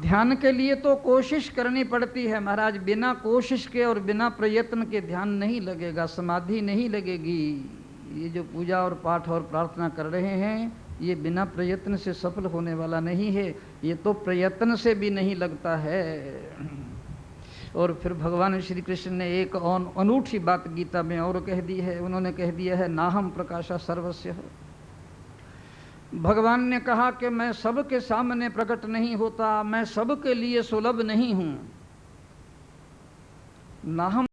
ध्यान के लिए तो कोशिश करनी पड़ती है महाराज। बिना कोशिश के और बिना प्रयत्न के ध्यान नहीं लगेगा, समाधि नहीं लगेगी। ये जो पूजा और पाठ और प्रार्थना कर रहे हैं, ये बिना प्रयत्न से सफल होने वाला नहीं है। ये तो प्रयत्न से भी नहीं लगता है। और फिर भगवान श्री कृष्ण ने एक अनूठी बात गीता में और कह दी है। उन्होंने कह दिया है नाहम प्रकाशा सर्वस्य। भगवान ने कहा कि मैं सबके सामने प्रकट नहीं होता, मैं सबके लिए सुलभ नहीं हूं। नाहम